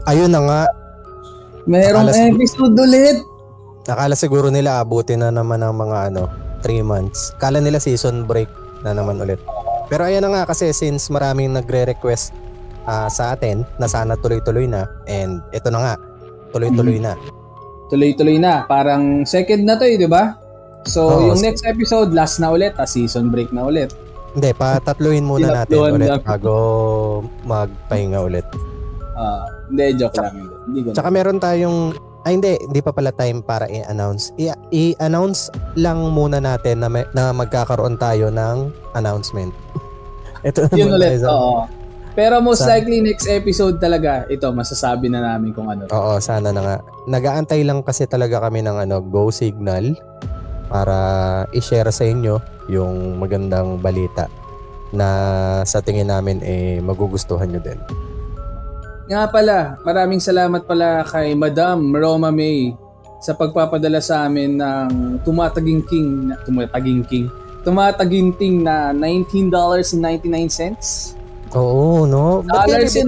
Ayun na nga. Merong episode ulit. Nakala siguro nila abutin na naman ng mga 3 months. Kala nila season break na naman ulit. Pero ayan na nga kasi since maraming nagre-request sa atin na sana tuloy-tuloy na, and ito na nga, tuloy-tuloy na. Tuloy-tuloy na. Parang second na to di ba? So yung next episode, last na ulit, season break na ulit. Hindi, patatluhin muna natin ulit bago magpahinga ulit. Hindi, joke lang. Tsaka meron tayong hindi pa pala time para i-announce. I-announce lang muna natin na magkakaroon tayo ng announcement. Ito yun ulit, oo. Pero most likely next episode talaga, ito, masasabi na namin kung ano. Oo, sana na nga. Nag-aantay lang kasi talaga kami ng go signal para i-share sa inyo yung magandang balita na sa tingin namin magugustuhan nyo din. Nga pala, maraming salamat pala kay Madam Roma May sa pagpapadala sa amin ng tumataginting na $19.99. Oo, no? Dollars.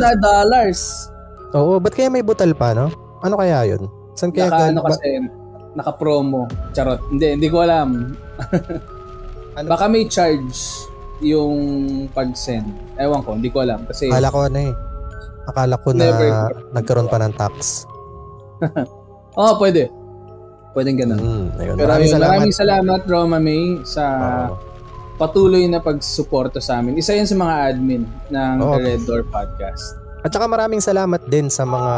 Oo, ba't kaya may butal pa, no? Ano kaya yun? Saan kaya kasi naka-promo. Charot. Hindi ko alam. Baka may charge yung pag-send. Ewan ko, hindi ko alam. Kasi Akala ko na nagkaroon pa ng tax. Pwede. Pwedeng ganun. Ayun. Pero maraming salamat Roma May sa patuloy na pagsuporta sa amin. Isa yan sa mga admin ng The Red Door Podcast. At saka maraming salamat din sa mga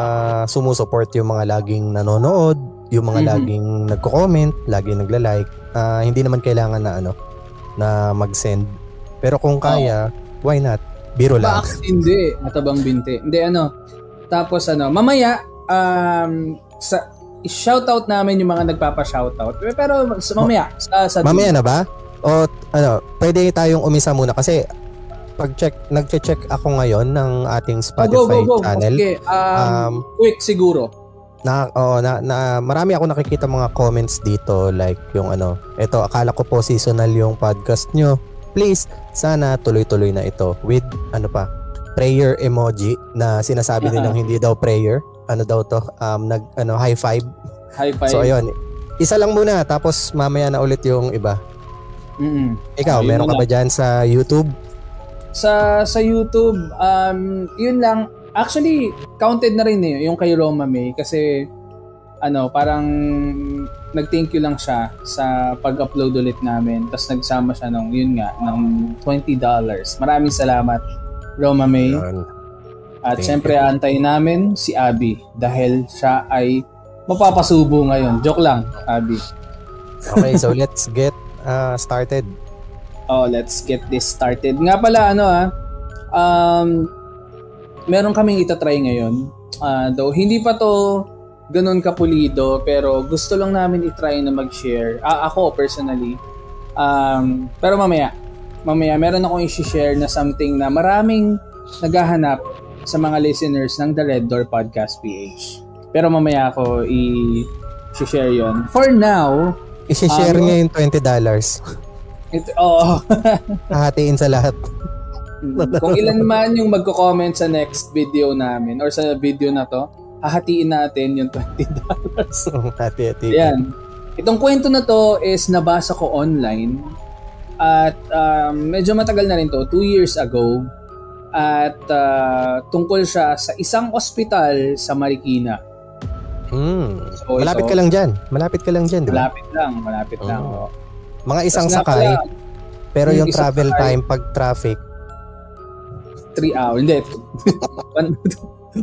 sumusuport, yung mga laging nanonood, yung mga laging nagko-comment, laging nagla-like. Hindi naman kailangan na mag-send. Pero kung kaya, why not? Biro lang. Hindi, matabang binti. Hindi Tapos mamaya shoutout namin yung mga nagpapa-shoutout. Pero mamaya mamaya na ba? O pwede tayong umisa muna kasi nagche-check ako ngayon ng ating Spotify channel. Okay. Quick siguro. Marami ako nakikita mga comments dito like yung ito akala ko po seasonal yung podcast nyo. Please, sana tuloy-tuloy na ito with prayer emoji na sinasabi nilang hindi daw prayer. Ano daw to? High five. High five. So ayun, isa lang muna tapos mamaya na ulit yung iba. Ikaw, meron ka ba dyan sa YouTube? Sa YouTube, yun lang. Actually, counted na rin yung kay Roma May kasi parang nag-thank you lang siya sa pag-upload ulit namin. Tapos nagsama siya ng $20. Maraming salamat, Roma May. At syempre, antayin namin si Abby dahil siya ay mapapasubo ngayon. Joke lang, Abby. Okay, so let's get started. Let's get this started. Nga pala, meron kaming itatry ngayon. Though hindi pa to ganun kapulido, pero gusto lang namin i-try na mag-share. Ako personally. Pero mamaya meron akong i-share na something na maraming naghahanap sa mga listeners ng The Red Door Podcast PH. Pero mamaya ako i-share yon. For now, i-share niya yung $20. Hahatiin sa lahat. Kung ilan man yung magko-comment sa next video namin or sa video na to, hahatiin natin yung $20. Hati-hati. Yan. Itong kwento na to is nabasa ko online at medyo matagal na rin to, 2 years ago. At tungkol siya sa isang ospital sa Marikina. So, malapit ka lang dyan, di ba? Malapit lang. Mga isang sakay, pero yung travel time pag traffic 3 hours, hindi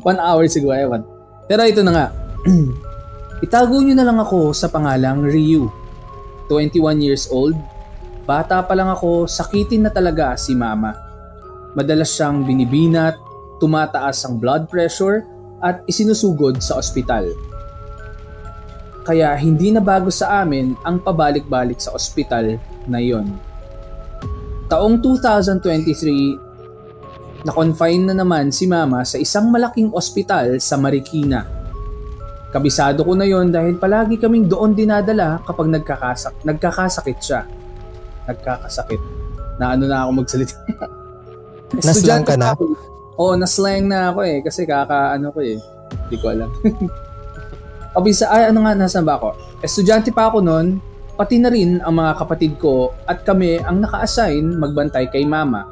1 hour siguro, ewan. Pero ito na nga. Itago nyo na lang ako sa pangalang Ryu. 21 years old. Bata pa lang ako, sakitin na talaga si mama. Madalas siyang binibinat, tumataas ang blood pressure at isinusugod sa ospital. Kaya hindi na bago sa amin ang pabalik-balik sa ospital na yon. Taong 2023, na-confine na naman si mama sa isang malaking ospital sa Marikina. Kabisado ko na yon dahil palagi kaming doon dinadala kapag nagkakasakit siya. Nagkakasakit. Na ano na ako magsalita. Naslang ka na? Oo, naslang na ako eh. Kasi kakaano ko eh. Hindi ko alam. Nasaan ba ako? Estudyante pa ako noon, pati na rin ang mga kapatid ko at kami ang naka-assign magbantay kay mama.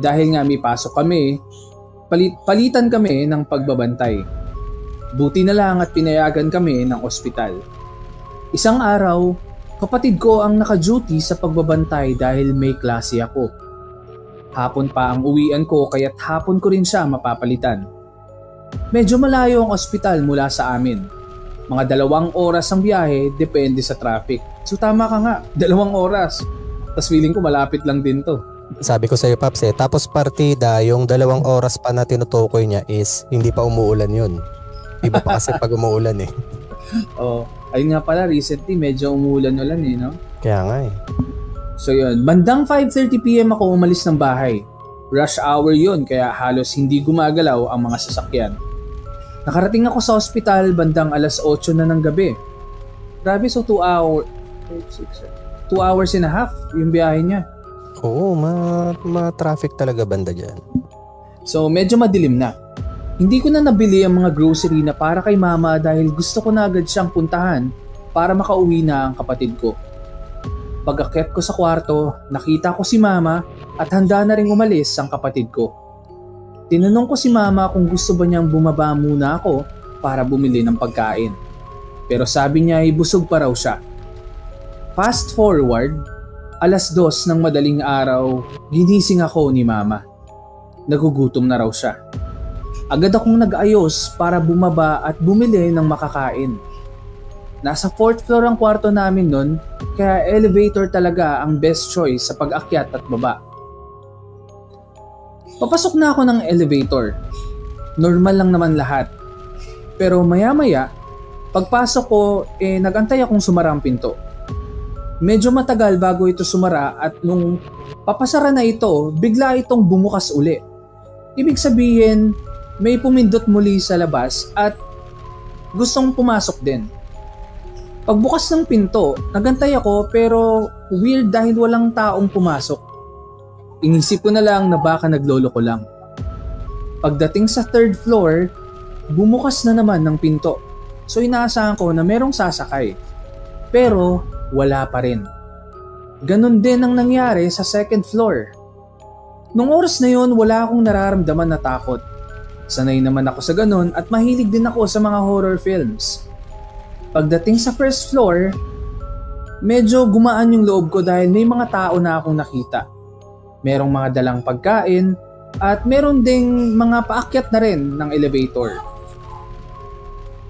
Dahil nga may pasok kami, palitan kami ng pagbabantay. Buti na lang at pinayagan kami ng ospital. Isang araw, kapatid ko ang naka-duty sa pagbabantay dahil may klase ako. Hapon pa ang uwian ko kaya't hapon ko rin siya mapapalitan. Medyo malayo ang ospital mula sa amin. Mga 2 oras ang biyahe, depende sa traffic. So tama ka nga, 2 oras. Tapos feeling ko malapit lang din to. Sabi ko sa'yo, Paps tapos partida, yung 2 oras pa na tinutukoy niya is hindi pa umuulan yun. Iba pa kasi pag umuulan eh. Ayun nga pala, recently medyo umuulan-ulan eh, no? Kaya nga eh. So yun, bandang 5:30pm ako umalis ng bahay. Rush hour yun, kaya halos hindi gumagalaw ang mga sasakyan. Nakarating ako sa ospital bandang 8:00 na ng gabi. Grabe, so 2 hours and a half yung biyahe niya. Oo, ma-traffic talaga banda dyan. So medyo madilim na. Hindi ko na nabili ang mga grocery na para kay mama dahil gusto ko na agad siyang puntahan para makauwi na ang kapatid ko. Pag-akyat ko sa kwarto, nakita ko si mama at handa na rin umalis ang kapatid ko. Tinanong ko si mama kung gusto ba niyang bumaba muna ako para bumili ng pagkain. Pero sabi niya ay busog pa raw siya. Fast forward, 2:00 ng madaling araw, ginising ako ni mama. Nagugutom na raw siya. Agad akong nag-ayos para bumaba at bumili ng makakain. Nasa 4th floor ang kwarto namin nun, kaya elevator talaga ang best choice sa pag-akyat at baba. Papasok na ako ng elevator. Normal lang naman lahat. Pero maya-maya, pagpasok ko, nagantay akong sumara ang pinto. Medyo matagal bago ito sumara at nung papasara na ito, bigla itong bumukas uli. Ibig sabihin, may pumindot muli sa labas at gustong pumasok din. Pagbukas ng pinto, nagantay ako pero weird dahil walang taong pumasok. Inisip ko na lang na baka naglolo ko lang. Pagdating sa 3rd floor, bumukas na naman ng pinto. So inaasahan ko na merong sasakay. Pero wala pa rin. Ganon din ang nangyari sa 2nd floor. Nung oras na yon, wala akong nararamdaman na takot. Sanay naman ako sa ganon at mahilig din ako sa mga horror films. Pagdating sa 1st floor, medyo gumaan yung loob ko dahil may mga tao na akong nakita. Merong mga dalang pagkain at meron ding mga paakyat na rin ng elevator.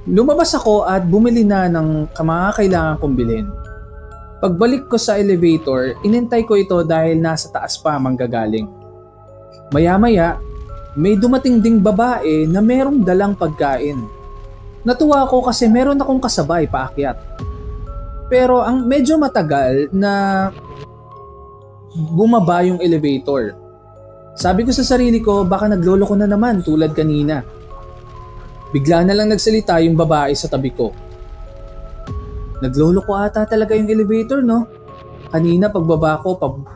Lumabas ako at bumili na ng mga kailangan kong bilhin. Pagbalik ko sa elevator, inintay ko ito dahil nasa taas pa manggagaling. Maya-maya, may dumating ding babae na merong dalang pagkain. Natuwa ako kasi meron akong kasabay paakyat. Pero ang medyo matagal na bumaba yung elevator. Sabi ko sa sarili ko, baka naglolo ko na naman tulad kanina. Bigla na lang nagsalita yung babae sa tabi ko. Naglolo ko ata talaga yung elevator, no? Kanina pagbaba ko,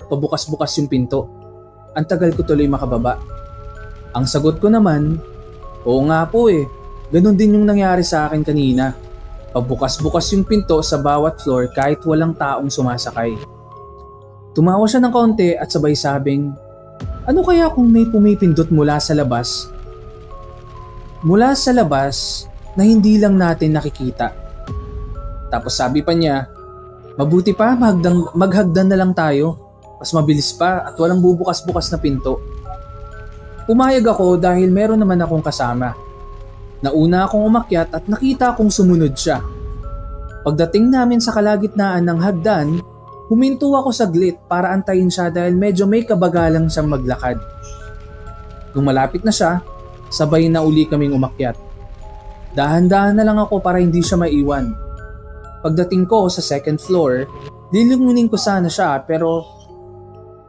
pabukas-bukas yung pinto. Ang tagal ko tuloy makababa. Ang sagot ko naman, oo nga po Ganon din yung nangyari sa akin kanina. Pagbukas-bukas yung pinto sa bawat floor kahit walang taong sumasakay. Tumawa siya ng kaunti at sabay sabing, ano kaya kung may pumipindot mula sa labas? Mula sa labas na hindi lang natin nakikita. Tapos sabi pa niya, mabuti pa maghagdan na lang tayo. Mas mabilis pa at walang bubukas-bukas na pinto. Pumayag ako dahil meron naman akong kasama. Nauna akong umakyat at nakita kong sumunod siya. Pagdating namin sa kalagitnaan ng hagdan, huminto ako saglit para antayin siya dahil medyo may kabagalang siyang maglakad. Nung malapit na siya, sabay na uli kaming umakyat. Dahan-dahan na lang ako para hindi siya maiwan. Pagdating ko sa 2nd floor, lilingunin ko sana siya pero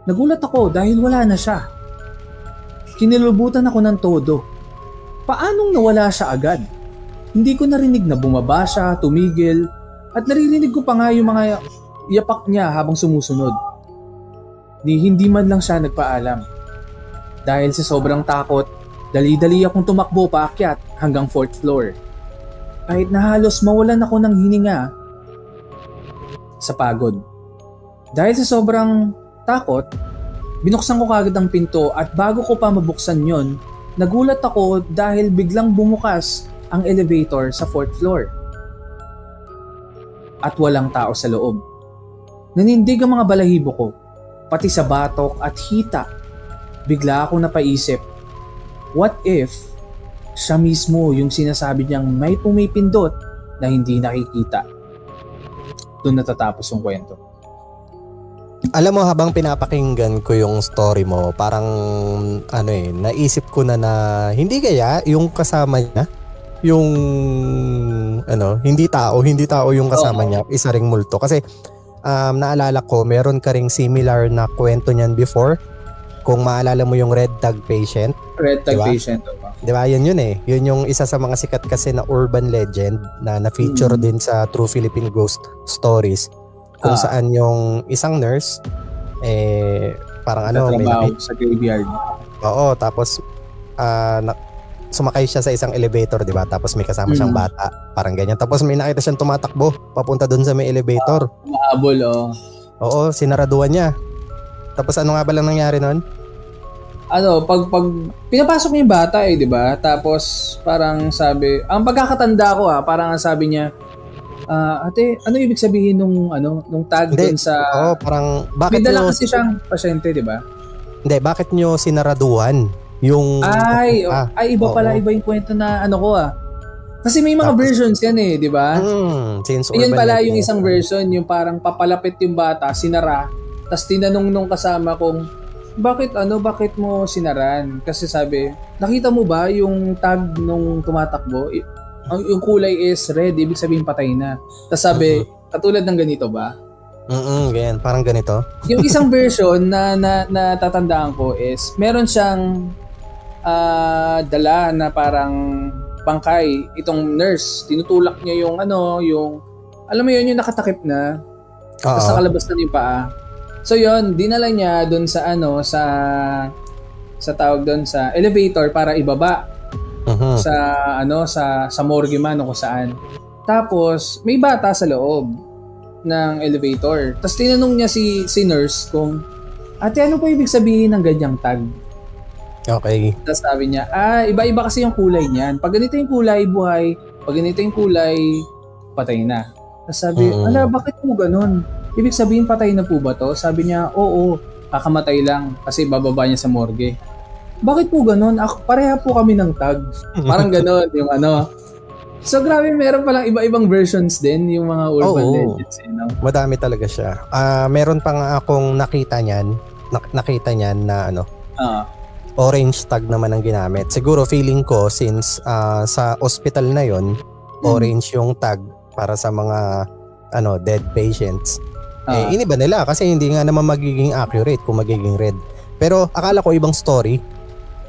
nagulat ako dahil wala na siya. Kinilubutan ako ng todo. Paanong nawala siya agad? hindi ko narinig na bumaba siya, tumigil, at naririnig ko pa nga yung mga yapak niya habang sumusunod. Hindi man lang siya nagpaalam. Dahil sa sobrang takot, dali-dali akong tumakbo paakyat hanggang 4th floor. Kahit na halos mawalan ako ng hininga sa pagod. Dahil sa sobrang takot, binuksan ko kagad ang pinto at bago ko pa mabuksan yon, nagulat ako dahil biglang bumukas ang elevator sa 4th floor. At walang tao sa loob. Nanindig ang mga balahibo ko, pati sa batok at hita. Bigla akong napaisip, what if siya mismo yung sinasabi niyang may pumipindot na hindi nakikita? Doon natatapos yung kwento. Alam mo, habang pinapakinggan ko yung story mo, parang naisip ko na hindi kaya yung kasama niya, yung hindi tao yung kasama niya, isa ring multo. Kasi naalala ko, meron ka ring similar na kwento niyan before. Kung maalala mo yung Red Tag Patient. Red Tag Patient. Diba? Yun eh. Yun yung isa sa mga sikat kasi na urban legend na na-feature din sa True Philippine Ghost Stories. Kung saan yung isang nurse, parang may sa graveyard. Oo, tapos sumakay siya sa isang elevator, diba? Tapos may kasama siyang bata. Parang ganyan. Tapos may nakita siyang tumatakbo papunta dun sa may elevator. Mahabol, Oo, sinaraduan niya. Tapos ano nga ba lang nangyari nun? Pag pinapasok niya yung bata di ba? Tapos parang sabi, ang pagkakatanda ko parang sabi niya, ate, ano ibig sabihin nung tag doon sa... parang bakit may dala kasi siyang pasyente, di ba? Hindi, bakit nyo sinaraduan yung... Iba pala, iba yung kwento na Kasi may mga versions yan di ba? Yan pala yung isang version, yung parang papalapit yung bata, sinara, tas tinanong nung kasama kung bakit mo sinaran? Kasi sabi, nakita mo ba yung tag nung tumatakbo? Yung kulay is red, ibig sabihin patay na. Tapos sabi, katulad ng ganito ba? Ganyan, parang ganito. Yung isang version na natatandaan ko is, meron siyang dala na parang bangkay. Itong nurse, tinutulak niya yung alam mo yun, yung nakatakip na. Tapos nakalabas na yung paa. So yun, dinala niya doon sa sa tawag doon sa elevator para ibaba sa morgue man o kung saan. Tapos may bata sa loob ng elevator. Tapos tinanong niya si nurse kung, ate, ano po ibig sabihin ng ganyang tag? Okay. Tapos sabi niya, iba-iba kasi yung kulay niyan. Pag ganito yung kulay, buhay. Pag ganito yung kulay, patay na. Tapos sabi, bakit mo ganun? Ibig sabihin, patay na po ba to? Sabi niya, oo, kakamatay lang kasi bababa niya sa morgue. Bakit po ganun? Pareha po kami ng tag. Parang ganun, yung So grabe, meron palang iba-ibang versions din, yung mga urban legends. Madami talaga siya. Meron pa nga akong nakita niyan na orange tag naman ang ginamit. Siguro feeling ko since sa hospital na yon, orange yung tag para sa mga dead patients. Iniba nila kasi hindi nga naman magiging accurate kung magiging red. Pero akala ko ibang story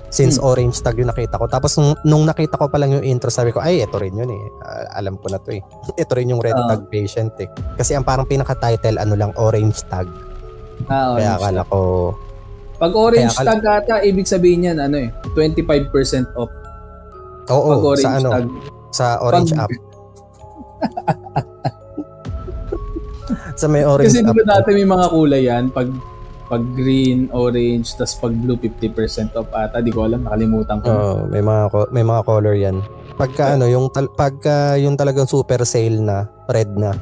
since orange tag yung nakita ko. Tapos nung nakita ko pa lang yung intro, sabi ko, ito rin yun alam ko na to Ito rin yung red tag patient Kasi ang parang pinaka-title lang, orange tag. Kaya akala ko... Pag orange tag ata, ibig sabihin yan 25% off. Oo, pag orange sa tag. Sa orange app. Sa may orange kasi app. Kasi diba dati may mga kulay yan, pag green, orange, tas pag blue 50% off ata, di ko alam, nakalimutan ko. May mga color yan. Pagka yung talagang super sale na, red na.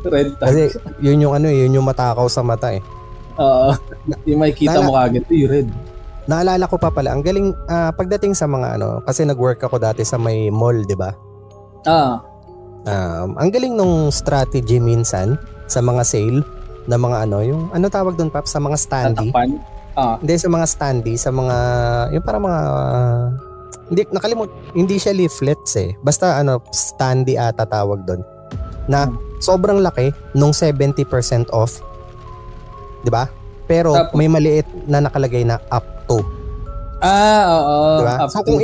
Red tag. Kasi yun yung yun yung matakaw sa mata Oo. Yung makikita mo kagad, yung red. Naalala ko pa pala, ang galing pagdating sa mga kasi nag-work ako dati sa may mall, di ba? Ang galing nung strategy minsan sa mga sale na mga yung tawag doon, Pap, sa mga standee. Hindi, sa mga standee, sa mga yung para mga hindi siya leaflets basta standee ata tawag doon na sobrang laki nung 70% off, di ba? Pero tapos, may maliit na nakalagay na up to. Oo. Diba? So kung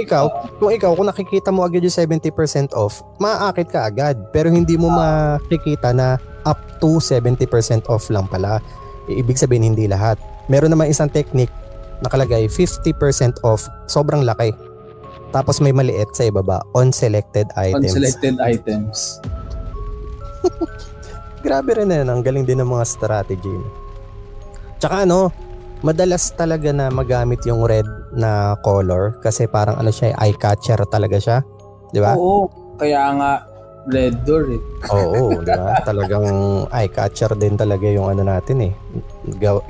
kung nakikita mo agad yung 70% off, maaakit ka agad. Pero hindi mo makikita na up to 70% off lang pala. Ibig sabihin hindi lahat. Meron naman isang technique nakalagay 50% off, sobrang laki. Tapos may maliit sa ibaba, on selected items. Grabe rin yan, ang galing din ng mga strategy. Tsaka madalas talaga na magamit yung red na color kasi parang siya, eye catcher talaga siya, di ba? Oo, kaya nga red door eh. Oo, di ba? Talagang eye catcher din talaga yung natin eh.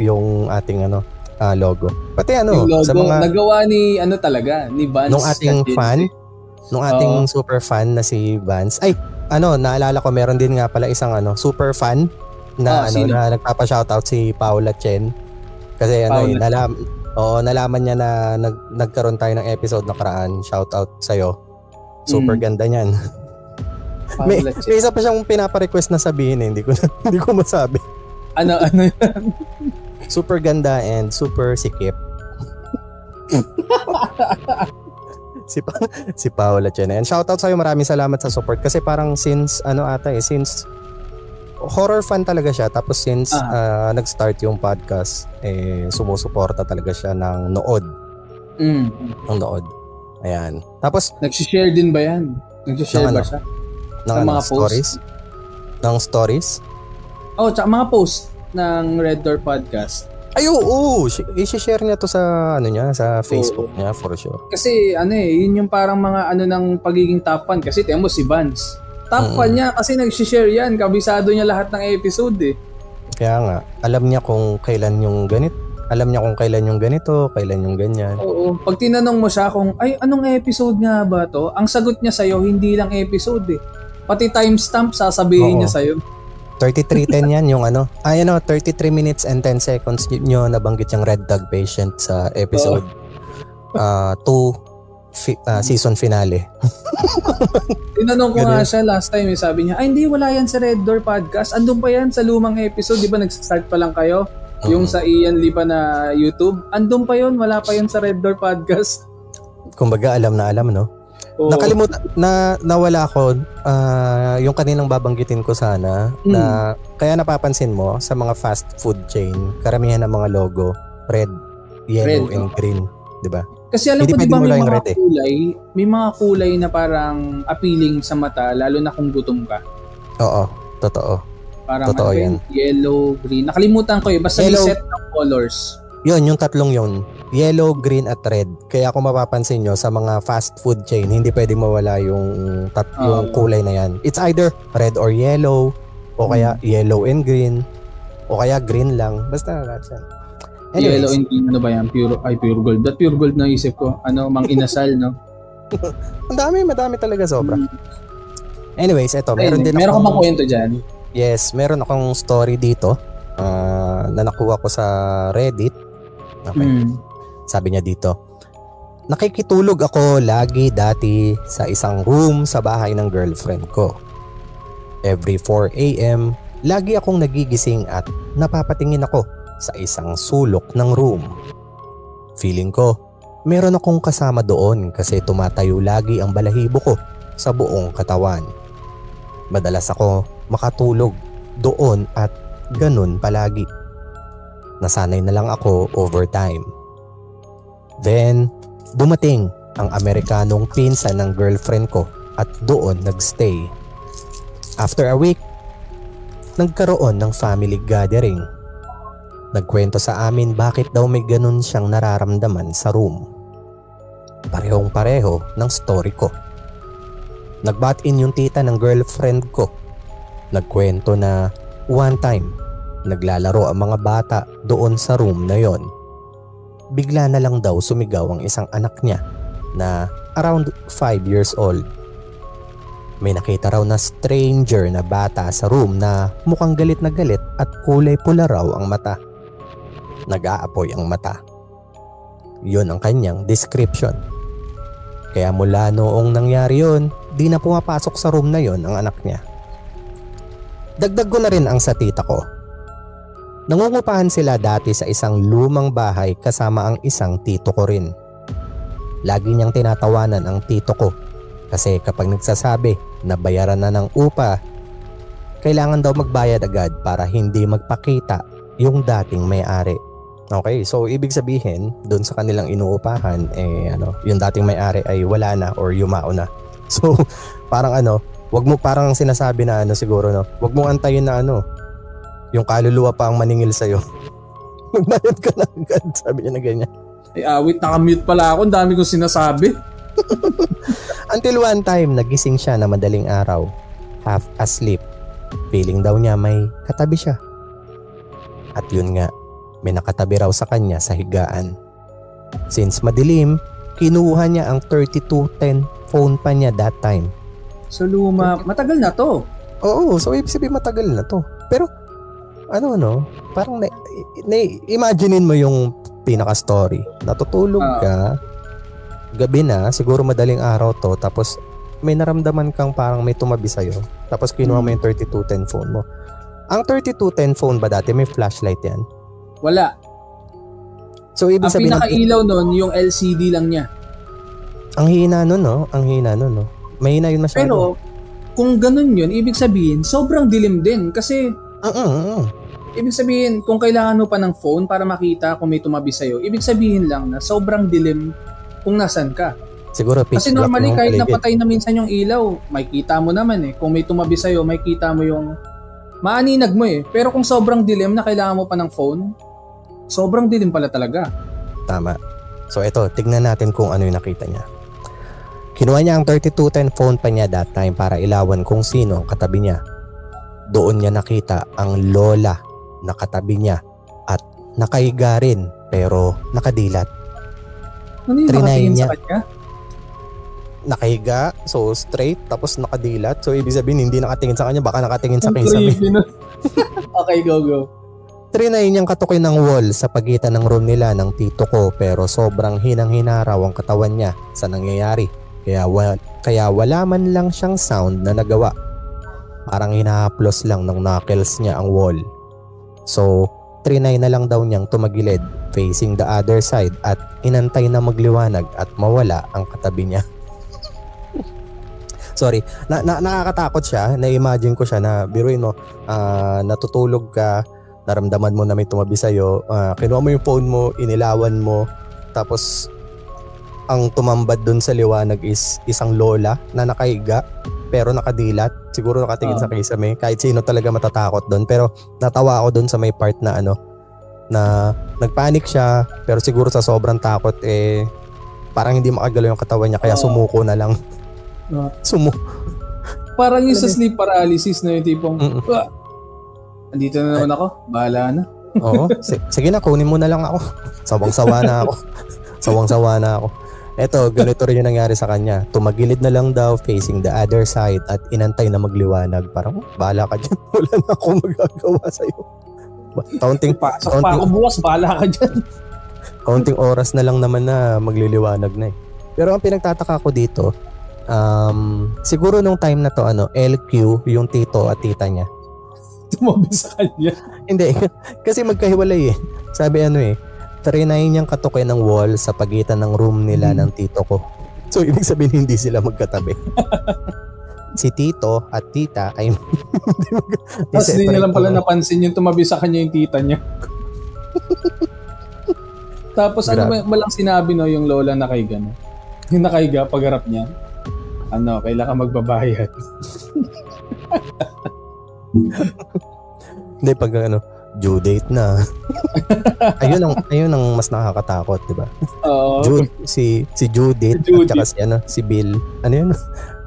Yung ating logo. Pati yung logo, sa mga nagawa ni ni Vance. Nung ating super fan na si Vance. Ay, naalala ko meron din nga pala isang super fan na na nagpapa-shoutout si Paula Chen. Kasi nalaman niya na nagkaroon tayo ng episode nakaraan. Shoutout sa'yo. Super ganda niyan. may isa pa siyang pinapa-request na sabihin eh. Hindi ko masabi. Ano yan? Super ganda and super sikip. si Paula Chen. And shoutout sa'yo, maraming salamat sa support. Kasi parang since horror fan talaga siya, tapos since nag-start yung podcast, sumusuporta talaga siya ng nood. Ng nood. Ayan. Tapos nag-share din ba yan? Nag-share ba siya? Ng mga stories? Ng stories? Oh, tsaka mga post ng Red Door Podcast. Ay, oo. I-share niya to sa sa Facebook niya for sure. Kasi yun yung parang mga ng pagiging top fan. Kasi tiyan mo si Vance. Top fan niya kasi nag-share yan. Kabisado niya lahat ng episode eh. Kaya nga, alam niya kung kailan yung ganito. Alam niya kung kailan yung ganito, kailan yung ganyan. Oo. Pag tinanong mo siya kung, anong episode nga ba to? Ang sagot niya sa'yo, hindi lang episode eh. Pati timestamp sasabihin niya sa'yo. 33:10 yan yung 33 minutes and 10 seconds nyo nabanggit yung Red Dog Patient sa episode 2 season finale. Tinanong ko nga siya last time, sabi niya, hindi, wala yan sa Red Door Podcast. Andun pa yan sa lumang episode, di ba nag-start pa lang kayo? Yung sa Ian Lipa na YouTube, andun pa yun, wala pa yun sa Red Door Podcast. Kumbaga alam na alam, no? Nakalimutan nawala ko yung kaninang babanggitin ko sana na kaya napapansin mo sa mga fast food chain, karamihan ng mga logo red, yellow and green, 'di ba? Kasi alam ko, di ba may mga kulay na parang appealing sa mata, lalo na kung gutom ka. Oo, totoo. Parang totoo yan. Yellow, green. Nakalimutan ko basta may set ng colors. Yun, yung tatlong yun. Yellow, green at red. Kaya kung mapapansin nyo sa mga fast food chain, hindi pwedeng mawala yung kulay na yan. It's either red or yellow, o kaya yellow and green, o kaya green lang. Basta lahat yan. Anyways, yellow and green, ano ba yan? Pure gold. That pure gold na isip ko. Mang inasal, no? Madami talaga sobra. Anyways, eto. Meron ka bang kwento dyan? Yes, meron akong story dito na nakuha ko sa Reddit. Okay. Sabi niya dito, nakikitulog ako lagi dati sa isang room sa bahay ng girlfriend ko. Every 4 a.m., lagi akong nagigising at napapatingin ako sa isang sulok ng room. Feeling ko, meron akong kasama doon kasi tumatayo lagi ang balahibo ko sa buong katawan. Madalas ako makatulog doon at ganun palagi. Nasanay na lang ako over time. Then, dumating ang Amerikanong pinsan ng girlfriend ko at doon nagstay. After a week, nagkaroon ng family gathering. Nagkwento sa amin bakit daw may ganun siyang nararamdaman sa room. Parehong pareho ng story ko. Nag-butt in yung tita ng girlfriend ko. Nagkwento na one time, naglalaro ang mga bata doon sa room na yon. Bigla na lang daw sumigaw ang isang anak niya na around 5 years old. May nakita raw na stranger na bata sa room na mukhang galit na galit at kulay pula raw ang mata. Nag-aapoy ang mata. Yun ang kanyang description. Kaya mula noong nangyari yun, di na pumapasok sa room na yon ang anak niya. Dagdag ko na rin ang sa tita ko. Nangungupahan sila dati sa isang lumang bahay kasama ang isang tito ko rin. lagi niyang tinatawanan ang tito ko kasi kapag nagsasabi na bayaran na ng upa, kailangan daw magbayad agad para hindi magpakita yung dating may-ari. Okay, so ibig sabihin, doon sa kanilang inuupahan, yung dating may-ari ay wala na or yumao na. So, parang wag mo parang sinasabi na siguro, no? Wag mong antayin na yung kaluluwa pa ang maningil sa'yo. Magbayad ka na agad, sabi niya na ganyan. Wait, nakamute pala ako, ang dami kong sinasabi. Until one time, nagising siya na madaling araw, half asleep. Feeling daw niya may katabi siya. At yun nga, may nakatabi raw sa kanya sa higaan. Since madilim, kinuha niya ang 3210 phone pa niya that time. So luma, matagal na to. Oo, so ibig sabihin matagal na to. Pero, parang imaginein mo yung pinaka-story. Natutulog ka, gabi na, siguro madaling araw to, tapos may naramdaman kang parang may tumabi sa'yo. Tapos kinuha mo yung 3210 phone mo. Ang 3210 phone ba dati, may flashlight yan? Wala. So ibig sabihin, ang pinaka-ilaw nun, yung LCD lang niya. Ang hina nun, no? Mahina yun masyado. Pero, kung ganun yun, ibig sabihin, sobrang dilim din. Kasi, ibig sabihin, kung kailangan mo pa ng phone para makita kung may tumabi sa'yo, ibig sabihin lang na sobrang dilim kung nasan ka. Siguro pitch kasi black. Kasi normally, kahit napatay na minsan yung ilaw, makikita mo naman Kung may tumabi sa'yo, makikita mo yung maaninag mo Pero kung sobrang dilim na kailangan mo pa ng phone, sobrang dilim pala talaga. Tama. So ito, tignan natin kung ano yung nakita niya. Kinuha niya ang 3210 phone pa niya that time para ilawan kung sino katabi niya. Doon niya nakita ang lola na katabi niya at nakahiga rin pero nakadilat. Ano yung nakatingin sa kanya? Nakahiga, so straight, tapos nakadilat. So ibig sabihin hindi nakatingin sa kanya, baka nakatingin sa kisame. Okay, go. Trinay niyang katukoy ng wall sa pagitan ng room nila ng tito ko pero sobrang hinang-hina raw ang katawan niya sa nangyayari. Kaya wala man lang siyang sound na nagawa. Parang hinahaplos lang ng knuckles niya ang wall. So, trinay na lang daw niyang tumagilid facing the other side at inantay na magliwanag at mawala ang katabi niya. Sorry, nakakatakot siya. Na-imagine ko siya na biruin mo, natutulog ka, naramdaman mo na may tumabi sa'yo, kinuha mo yung phone mo, inilawan mo, tapos ang tumambad dun sa liwanag is isang lola na nakahiga pero nakadilat. Siguro nakatingin sa kisame. Kahit sino talaga matatakot dun. Pero natawa ako dun sa may part na na nagpanik siya pero siguro sa sobrang takot parang hindi makagalaw yung katawan niya kaya sumuko na lang. Parang yung sa sleep paralysis na yung tipong andito na naman ako, bahala na. Oo, sige na, kunin mo na lang ako. Sawang-sawa na ako. Eto, ganito rin yung nangyari sa kanya. Tumagilid na lang daw facing the other side at inantay na magliwanag. Parang, bahala ka dyan. Wala na akong magagawa sa'yo. Pasok pa ako bukas, bahala ka dyan. Kaunting oras na lang naman na magliliwanag na Pero ang pinagtataka ko dito, siguro nung time na to, LQ, yung tito at tita niya. Tumabi sa kanya. Hindi, kasi magkahiwalay Sabi trinay niyang katukoy ng wall sa pagitan ng room nila ng tito ko. So, ibig sabihin hindi sila magkatabi. Si tito at tita ay tapos hindi niya lang pala napansin yung tumabi sa kanya yung tita niya. Tapos walang sinabi yung lola nakahiga yung nakahiga pagharap niya. Kailangan magbabayad. Hindi, pag due date na. ayun ang mas nakakatakot, di ba? Si Judith at saka si Bill. Ano yun?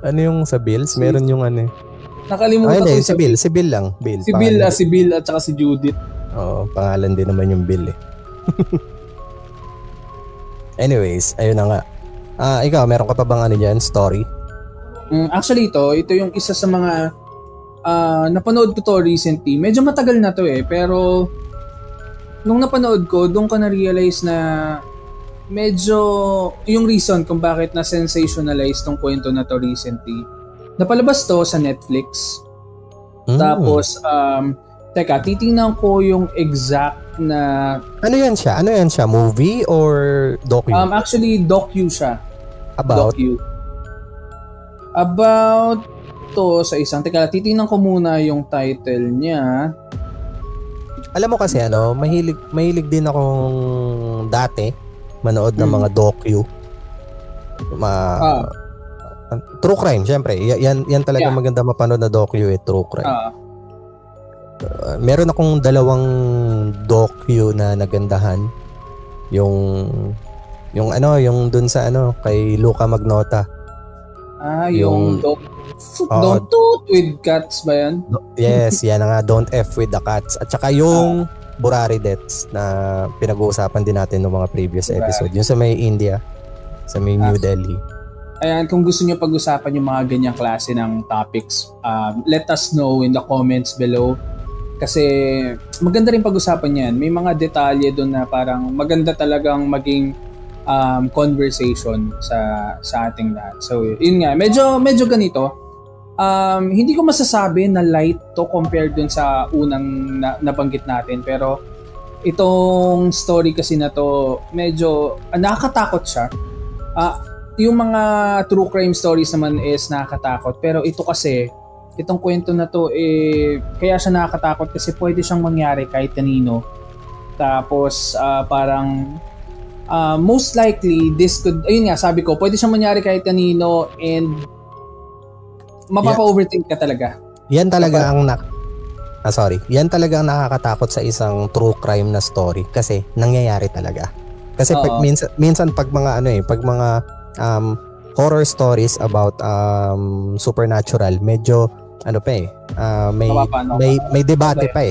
Ano yung sa Bills? Meron yung nakalimutan ko si Bill lang. Bill. Si Bill at saka si Judith. Oo, pangalan din naman yung Bill Anyways, ayun na nga. Ikaw, meron ka pa bang story? Actually, ito yung isa sa mga napanood ko to recently. Medyo matagal na to pero nung napanood ko, doon ko na-realize na medyo yung reason kung bakit na-sensationalize tong kwento na to recently. Napalabas to sa Netflix. Tapos, titingnan ko yung exact na Ano yan siya? Movie or docu? Actually docu siya. About? About to sa isang, teka, titingnan ko muna yung title niya. Alam mo kasi mahilig din akong dati manood ng mga docu. True crime, syempre. Yan talaga maganda mapanood na docu true crime. Meron akong 2 docu na nagandahan. Yung dun sa kay Luca Magnotta. Yung Don't Toot with Cats ba yan? Yes, yan nga, Don't F with the Cats. At saka yung Burari Deaths na pinag-uusapan din natin ng mga previous episode. Yung sa may India, sa may New Delhi. Ayan, kung gusto niyo pag-usapan yung mga ganyang klase ng topics, let us know in the comments below. Kasi maganda rin pag-usapan yan. May mga detalye doon na parang maganda talagang maging conversation sa ating lahat. So, yun nga. Medyo ganito. Hindi ko masasabi na light to compared dun sa unang nabanggit natin. Pero itong story kasi na to, medyo nakakatakot siya. Yung mga true crime stories naman is nakakatakot. Pero ito kasi, itong kwento na to, kaya siya nakakatakot kasi pwede siyang mangyari kahit kanino. Tapos, parang most likely, this could, ayun nga, sabi ko, pwede siyang mangyari kahit kanino and mapapa-overthink ka talaga. Yan talaga Yan talaga ang nakakatakot sa isang true crime na story kasi nangyayari talaga. Kasi minsan pag mga pag mga horror stories about supernatural, medyo may debate pa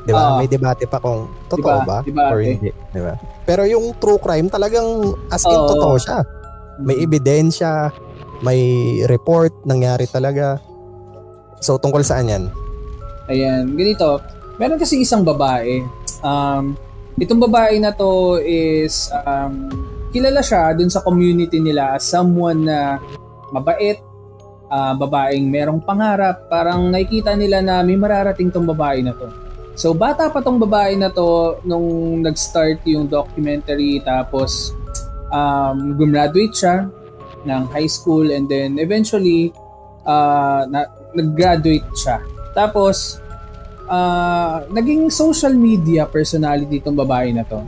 di ba? May debate pa kung totoo ba or hindi, di ba? Pero yung true crime talagang as in totoo siya. May ebidensya, may report, nangyari talaga. So tungkol saan yan? Ayan, ganito. Meron kasi isang babae. Itong babae na to is kilala siya dun sa community nila as someone na mabait, babaeng merong pangarap. Parang nakikita nila na may mararating tong babae na to. So bata pa tong babae na to nung nag-start yung documentary, tapos gumraduate siya ng high school and then eventually nag-graduate siya. Tapos naging social media personality tong babae na to.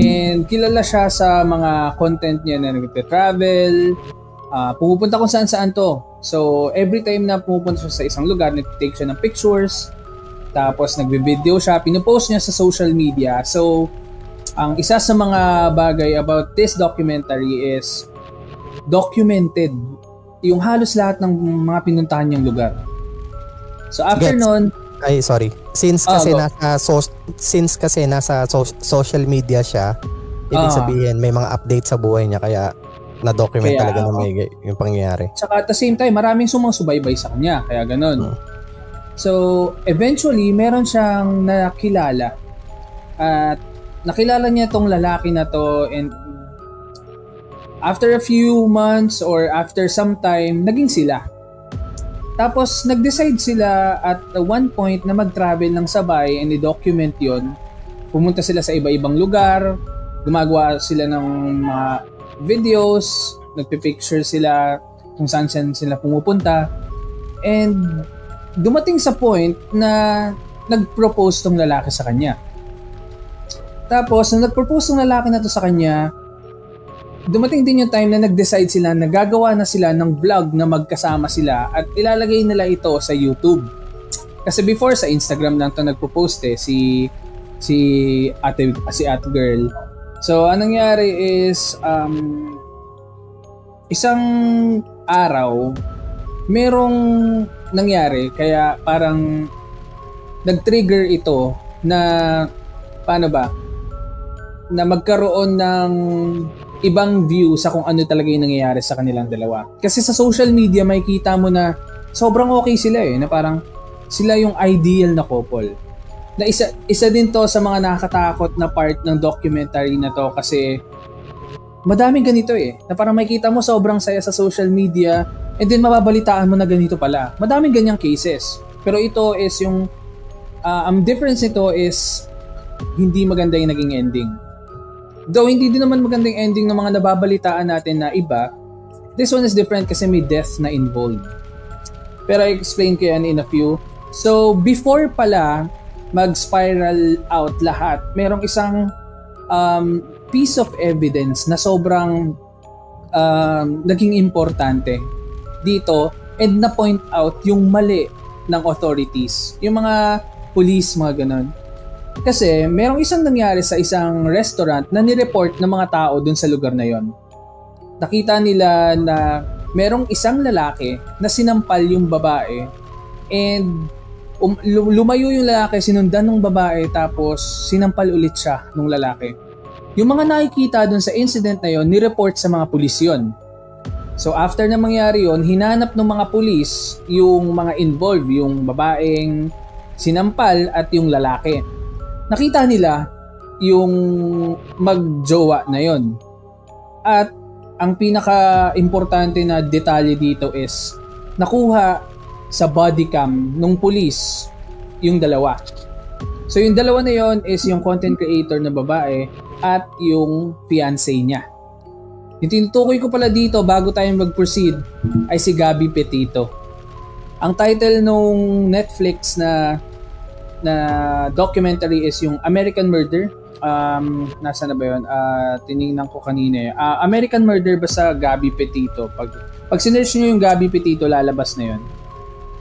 And kilala siya sa mga content niya na nag-travel, pumupunta kung saan to. So every time na pumupunta siya sa isang lugar, nag-take siya ng pictures, tapos nagbe-video siya, pinopost niya sa social media. So ang isa sa mga bagay about this documentary is documented yung halos lahat ng mga pinuntahan niyang lugar. So after nun, since kasi nasa social media siya, ibig sabihin may mga update sa buhay niya, kaya na-document talaga na may yung pangyayari. Saka at the same time, maraming sumusubaybay sa kanya, kaya ganun. So eventually meron siyang nakilala at nakilala niya tong lalaki na to, and after a few months or after some time, naging sila. Tapos nag-decide sila at one point na mag-travel ng sabay and i-document yon. Pumunta sila sa iba-ibang lugar, gumagawa sila ng mga videos, nagpipicture sila kung saan sila pumupunta. And dumating sa point na nag-propose tong lalaki sa kanya. Tapos nung nag-propose tong lalaki na to sa kanya, dumating din yung time na nag-decide sila na gagawa na sila ng vlog na magkasama sila at ilalagay nila ito sa YouTube. Kasi before sa Instagram lang to nagpo-post si ate girl. So anong nangyari is isang araw merong nangyari, kaya parang nag-trigger ito na na magkaroon ng ibang view sa kung ano talaga yung nangyayari sa kanilang dalawa. Kasi sa social media makikita mo na sobrang okay sila na parang sila yung ideal na couple. Na isa din to sa mga nakakatakot na part ng documentary na to, kasi madaming ganito na parang makikita mo sobrang saya sa social media and then mababalitaan mo na ganito pala. Madaming ganyang cases. Pero ito is yung ang difference nito is hindi maganda yung naging ending. Though hindi din naman maganda yung ending ng mga nababalitaan natin na iba, this one is different kasi may death na involved. Pero I explain ko yan in a few. So, before pala mag-spiral out lahat, merong isang piece of evidence na sobrang naging importante dito and na-point out yung mali ng authorities. Yung mga police, mga ganon. Kasi merong isang nangyari sa isang restaurant na nireport ng mga tao dun sa lugar na yon. Nakita nila na merong isang lalaki na sinampal yung babae and lumayo yung lalaki, sinundan ng babae tapos sinampal ulit siya ng lalaki. Yung mga nakikita dun sa incident na yon, nireport sa mga pulis yun. So after na mangyari yon, hinanap ng mga pulis yung mga involved, yung babaeng sinampal at yung lalaki. Nakita nila yung magjowa na yon. At ang pinaka-importante na detalye dito is nakuha sa body cam nung pulis yung dalawa. So yung dalawa na yon is yung content creator na babae at yung fiancé niya. Yung tinutukoy ko pala dito bago tayo mag-proceed ay si Gabby Petito. Ang title nung Netflix na documentary is yung American Murder. Nasa na ba yun? Tinignan ko kanina. American Murder basta Gabby Petito. Pag sinearch nyo yung Gabby Petito, lalabas na yun.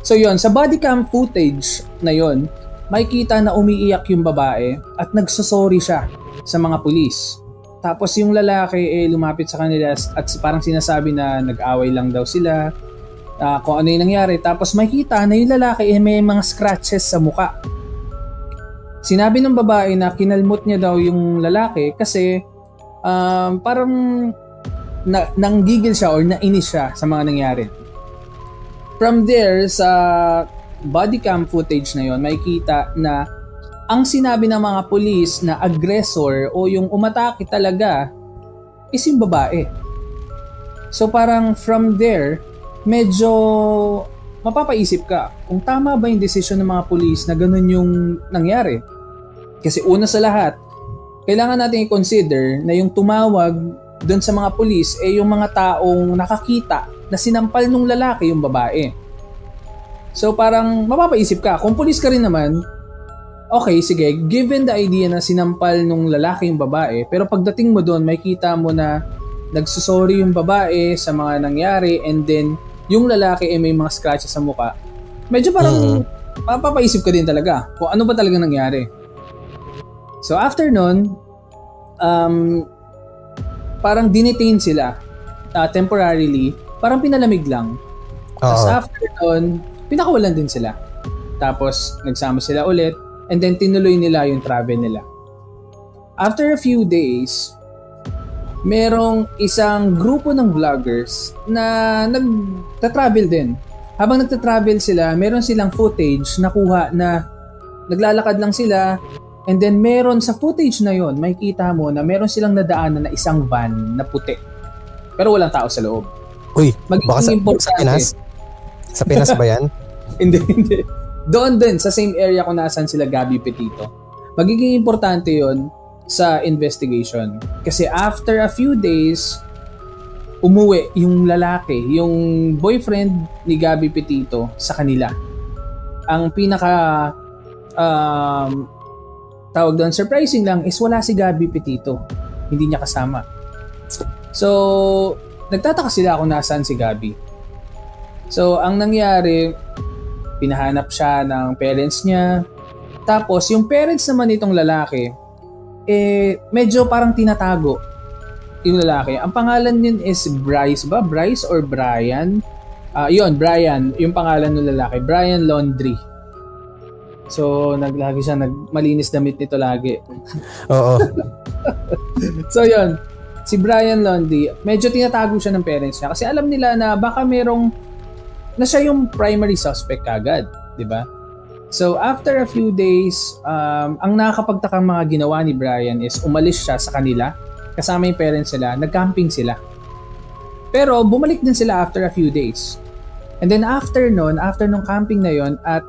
So yun, sa body cam footage na yun, makikita na umiiyak yung babae at nagsosorry siya sa mga pulis. Tapos yung lalaki lumapit sa kanila at parang sinasabi na nag-away lang daw sila, kung ano yung nangyari. Tapos makikita na yung lalaki may mga scratches sa muka. Sinabi ng babae na kinalmot niya daw yung lalaki kasi parang nanggigil siya or nainis siya sa mga nangyari. From there, sa body cam footage na yon, makikita na ang sinabi ng mga pulis na aggressor o yung umatake talaga is yung babae. So parang from there, medyo mapapaisip ka kung tama ba yung decision ng mga pulis na ganun yung nangyari. Kasi una sa lahat, kailangan natin i-consider na yung tumawag doon sa mga pulis yung mga taong nakakita na sinampal nung lalaki yung babae. So parang mapapaisip ka, kung pulis ka rin naman, okay, sige, given the idea na sinampal nung lalaki yung babae, pero pagdating mo doon, makikita mo na nagsusorry yung babae sa mga nangyari and then yung lalaki may mga scratches sa mukha. Medyo parang mapapaisip ka din talaga kung ano ba talaga nangyari. So after nun, parang dinetain sila temporarily, parang pinalamig lang. Tapos after nun, pinakawalan din sila. Tapos nagsama sila ulit and then tinuloy nila yung travel nila. After a few days, merong isang grupo ng vloggers na nagta-travel din. Habang nagta-travel sila, meron silang footage nakuha na naglalakad lang sila. And then meron sa footage na yon, makikita mo na meron silang nadaanan na isang van na puti. Pero walang tao sa loob. Uy, baka sa Pinas? Sa Pinas ba yan? Hindi. Doon din, sa same area kung nasan sila Gabby Petito. Magiging importante yon sa investigation. Kasi after a few days, umuwi yung lalaki, yung boyfriend ni Gabby Petito sa kanila. Ang pinaka tawag doon, surprising lang is wala si Gabby Petito. Hindi niya kasama. So, nagtataka sila kung nasaan si Gabby. So, ang nangyari, pinahanap siya ng parents niya. Tapos, yung parents naman itong lalaki, medyo parang tinatago yung lalaki. Ang pangalan niya is Bryce ba? Bryce or Brian? Yun, Brian. Yung pangalan ng lalaki. Brian Laundrie. So, lagi siya malinis damit nito lagi. Oo. So, yun. Si Brian Laundrie, medyo tinatago siya ng parents niya kasi alam nila na baka merong na siya yung primary suspect kagad, di ba? So, after a few days, ang nakakapagtakang mga ginawa ni Brian is umalis siya sa kanila, kasama yung parents nila, nag-camping sila. Pero, bumalik din sila after a few days. And then, after nung camping na yon at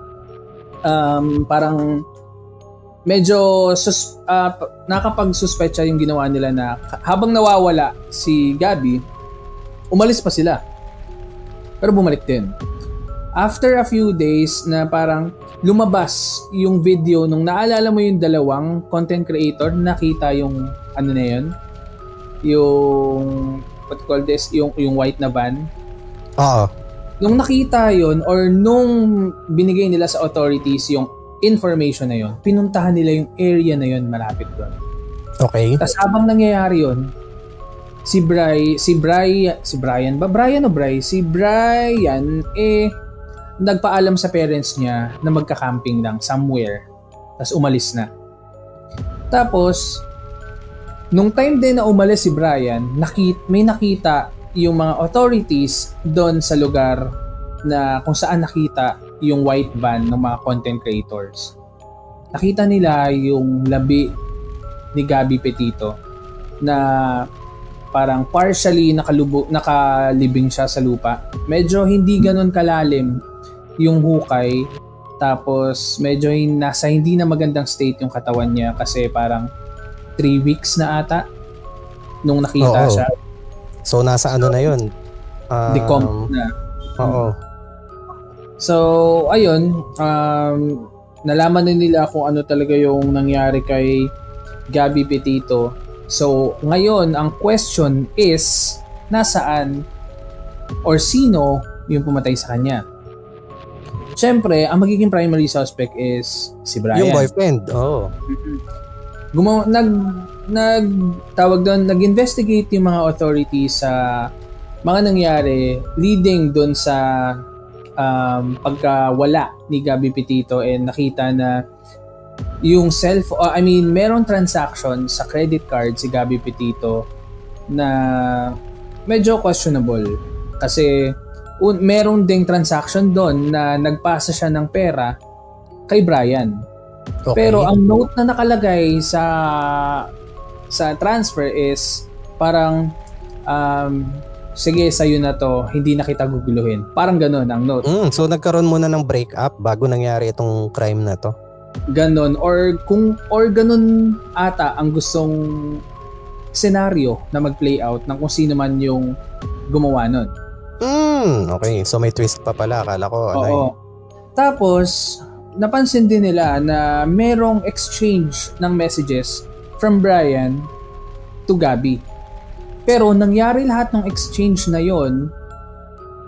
parang medyo nakapag-suspect yung ginawa nila na habang nawawala si Gabby, umalis pa sila. Pero bumalik din. After a few days na parang lumabas yung video nung naalala mo yung dalawang content creator, nakita yung ano na yun, yung what call this, yung white na van. Oo. Nung nakita yun or nung binigay nila sa authorities yung information na yun, pinuntahan nila yung area na yun malapit doon. Okay. Tapos habang nangyayari yun, si Brian, nagpaalam sa parents niya na magka-camping lang somewhere. Tapos umalis na. Tapos, nung time din na umalis si Brian, may nakita yung mga authorities doon sa lugar na kung saan nakita yung white van ng mga content creators. Nakita nila yung labi ni Gabby Petito na parang partially nakalibing siya sa lupa. Medyo hindi ganun kalalim yung hukay. Tapos medyo nasa hindi na magandang state yung katawan niya kasi parang 3 weeks na ata nung nakita siya. So nasa ano na yun? Decomp na. Oo. So ayun, nalaman na nila kung ano talaga yung nangyari kay Gabby Petito. So ngayon ang question is nasaan or sino yung pumatay sa kanya? Siyempre, ang magiging primary suspect is si Brian. Yung boyfriend, Nag-investigate yung mga authorities sa mga nangyari leading doon sa pagkawala ni Gabby Petito and nakita na yung merong transaction sa credit card si Gabby Petito na medyo questionable kasi meron ding transaction doon na nagpasa siya ng pera kay Brian. Okay. Pero ang note na nakalagay sa transfer is parang sige, sa'yo na to, hindi na kita guguluhin. Parang ganun ang note. So nagkaroon muna ng breakup bago nangyari itong crime na to? Ganon. Or ganun ata ang gustong senaryo na mag-play out ng kung sino man yung gumawa nun. Okay. So may twist pa pala. Akala ko Oo. Tapos, napansin din nila na merong exchange ng messages from Brian to Gabby. Pero nangyari lahat ng exchange na yon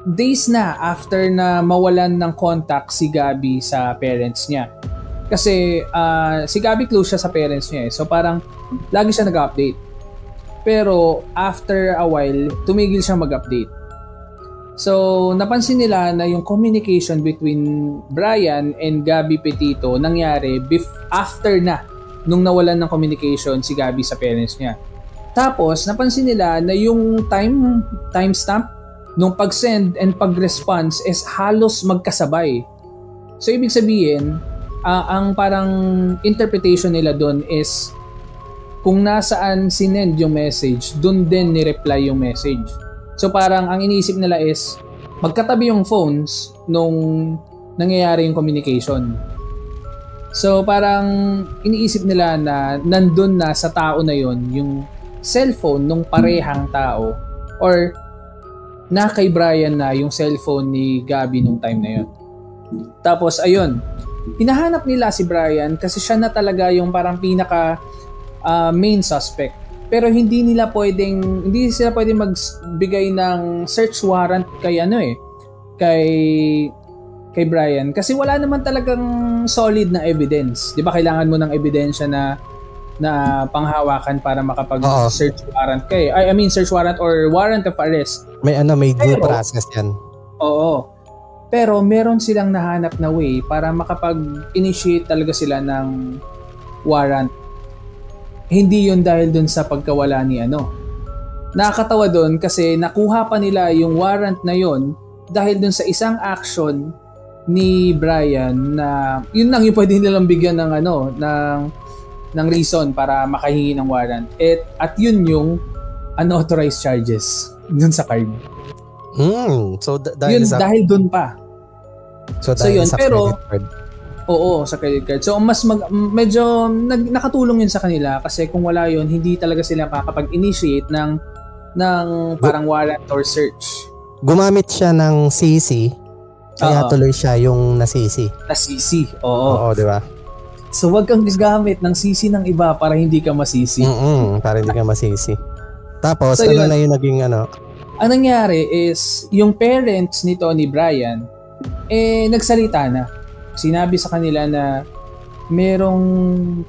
days na after na mawalan ng contact si Gabby sa parents niya. Kasi si Gabby close siya sa parents niya eh. So parang lagi siya nag-update. Pero after a while, tumigil siya mag-update. So, napansin nila na yung communication between Brian and Gabby Petito nangyari after na nung nawalan ng communication si Gabby sa parents niya. Tapos, napansin nila na yung timestamp nung pag-send and pag-response is halos magkasabay. So, ibig sabihin, ang parang interpretation nila doon is kung nasaan sinend yung message, doon din ni-reply yung message. So parang ang iniisip nila is magkatabi yung phones nung nangyayari yung communication. So parang iniisip nila na nandun na sa tao na yon yung cellphone nung parehang tao or na kay Brian na yung cellphone ni Gabby nung time na yon. Tapos ayun, hinahanap nila si Brian kasi siya na talaga yung parang pinaka main suspect. Pero hindi sila pwedeng magbigay ng search warrant kay kay Brian kasi wala naman talagang solid na evidence. 'Di ba kailangan mo ng ebidensya na panghawakan para makapag-search warrant kay search warrant or warrant of arrest. May due process 'yan. Oo. Pero meron silang nahanap na way para makapag-initiate talaga sila ng warrant. Hindi yun dahil dun sa pagkawala ni Nakakatawa dun kasi nakuha pa nila yung warrant na yun dahil dun sa isang action ni Brian na yun lang yung pwede nilang bigyan ng ng reason para makahingi ng warrant. At yun yung unauthorized charges dun sa card. So dahil dun pa. So yun, sa pero credit card. Oo, sa credit card. So medyo nakatulong yun sa kanila kasi kung wala yun, hindi talaga sila makakapag-initiate ng parang warrant or search. Gumamit siya ng CC, kaya tuloy siya yung nasisi. Nasisi, oo. Oo, di ba? So wag kang gagamit ng CC ng iba para hindi ka masisi. Para hindi ka masisi. Tapos, so, ano na yung naging ano? Ang nangyari is, yung parents ni Brian, nagsalita na. Sinabi sa kanila na merong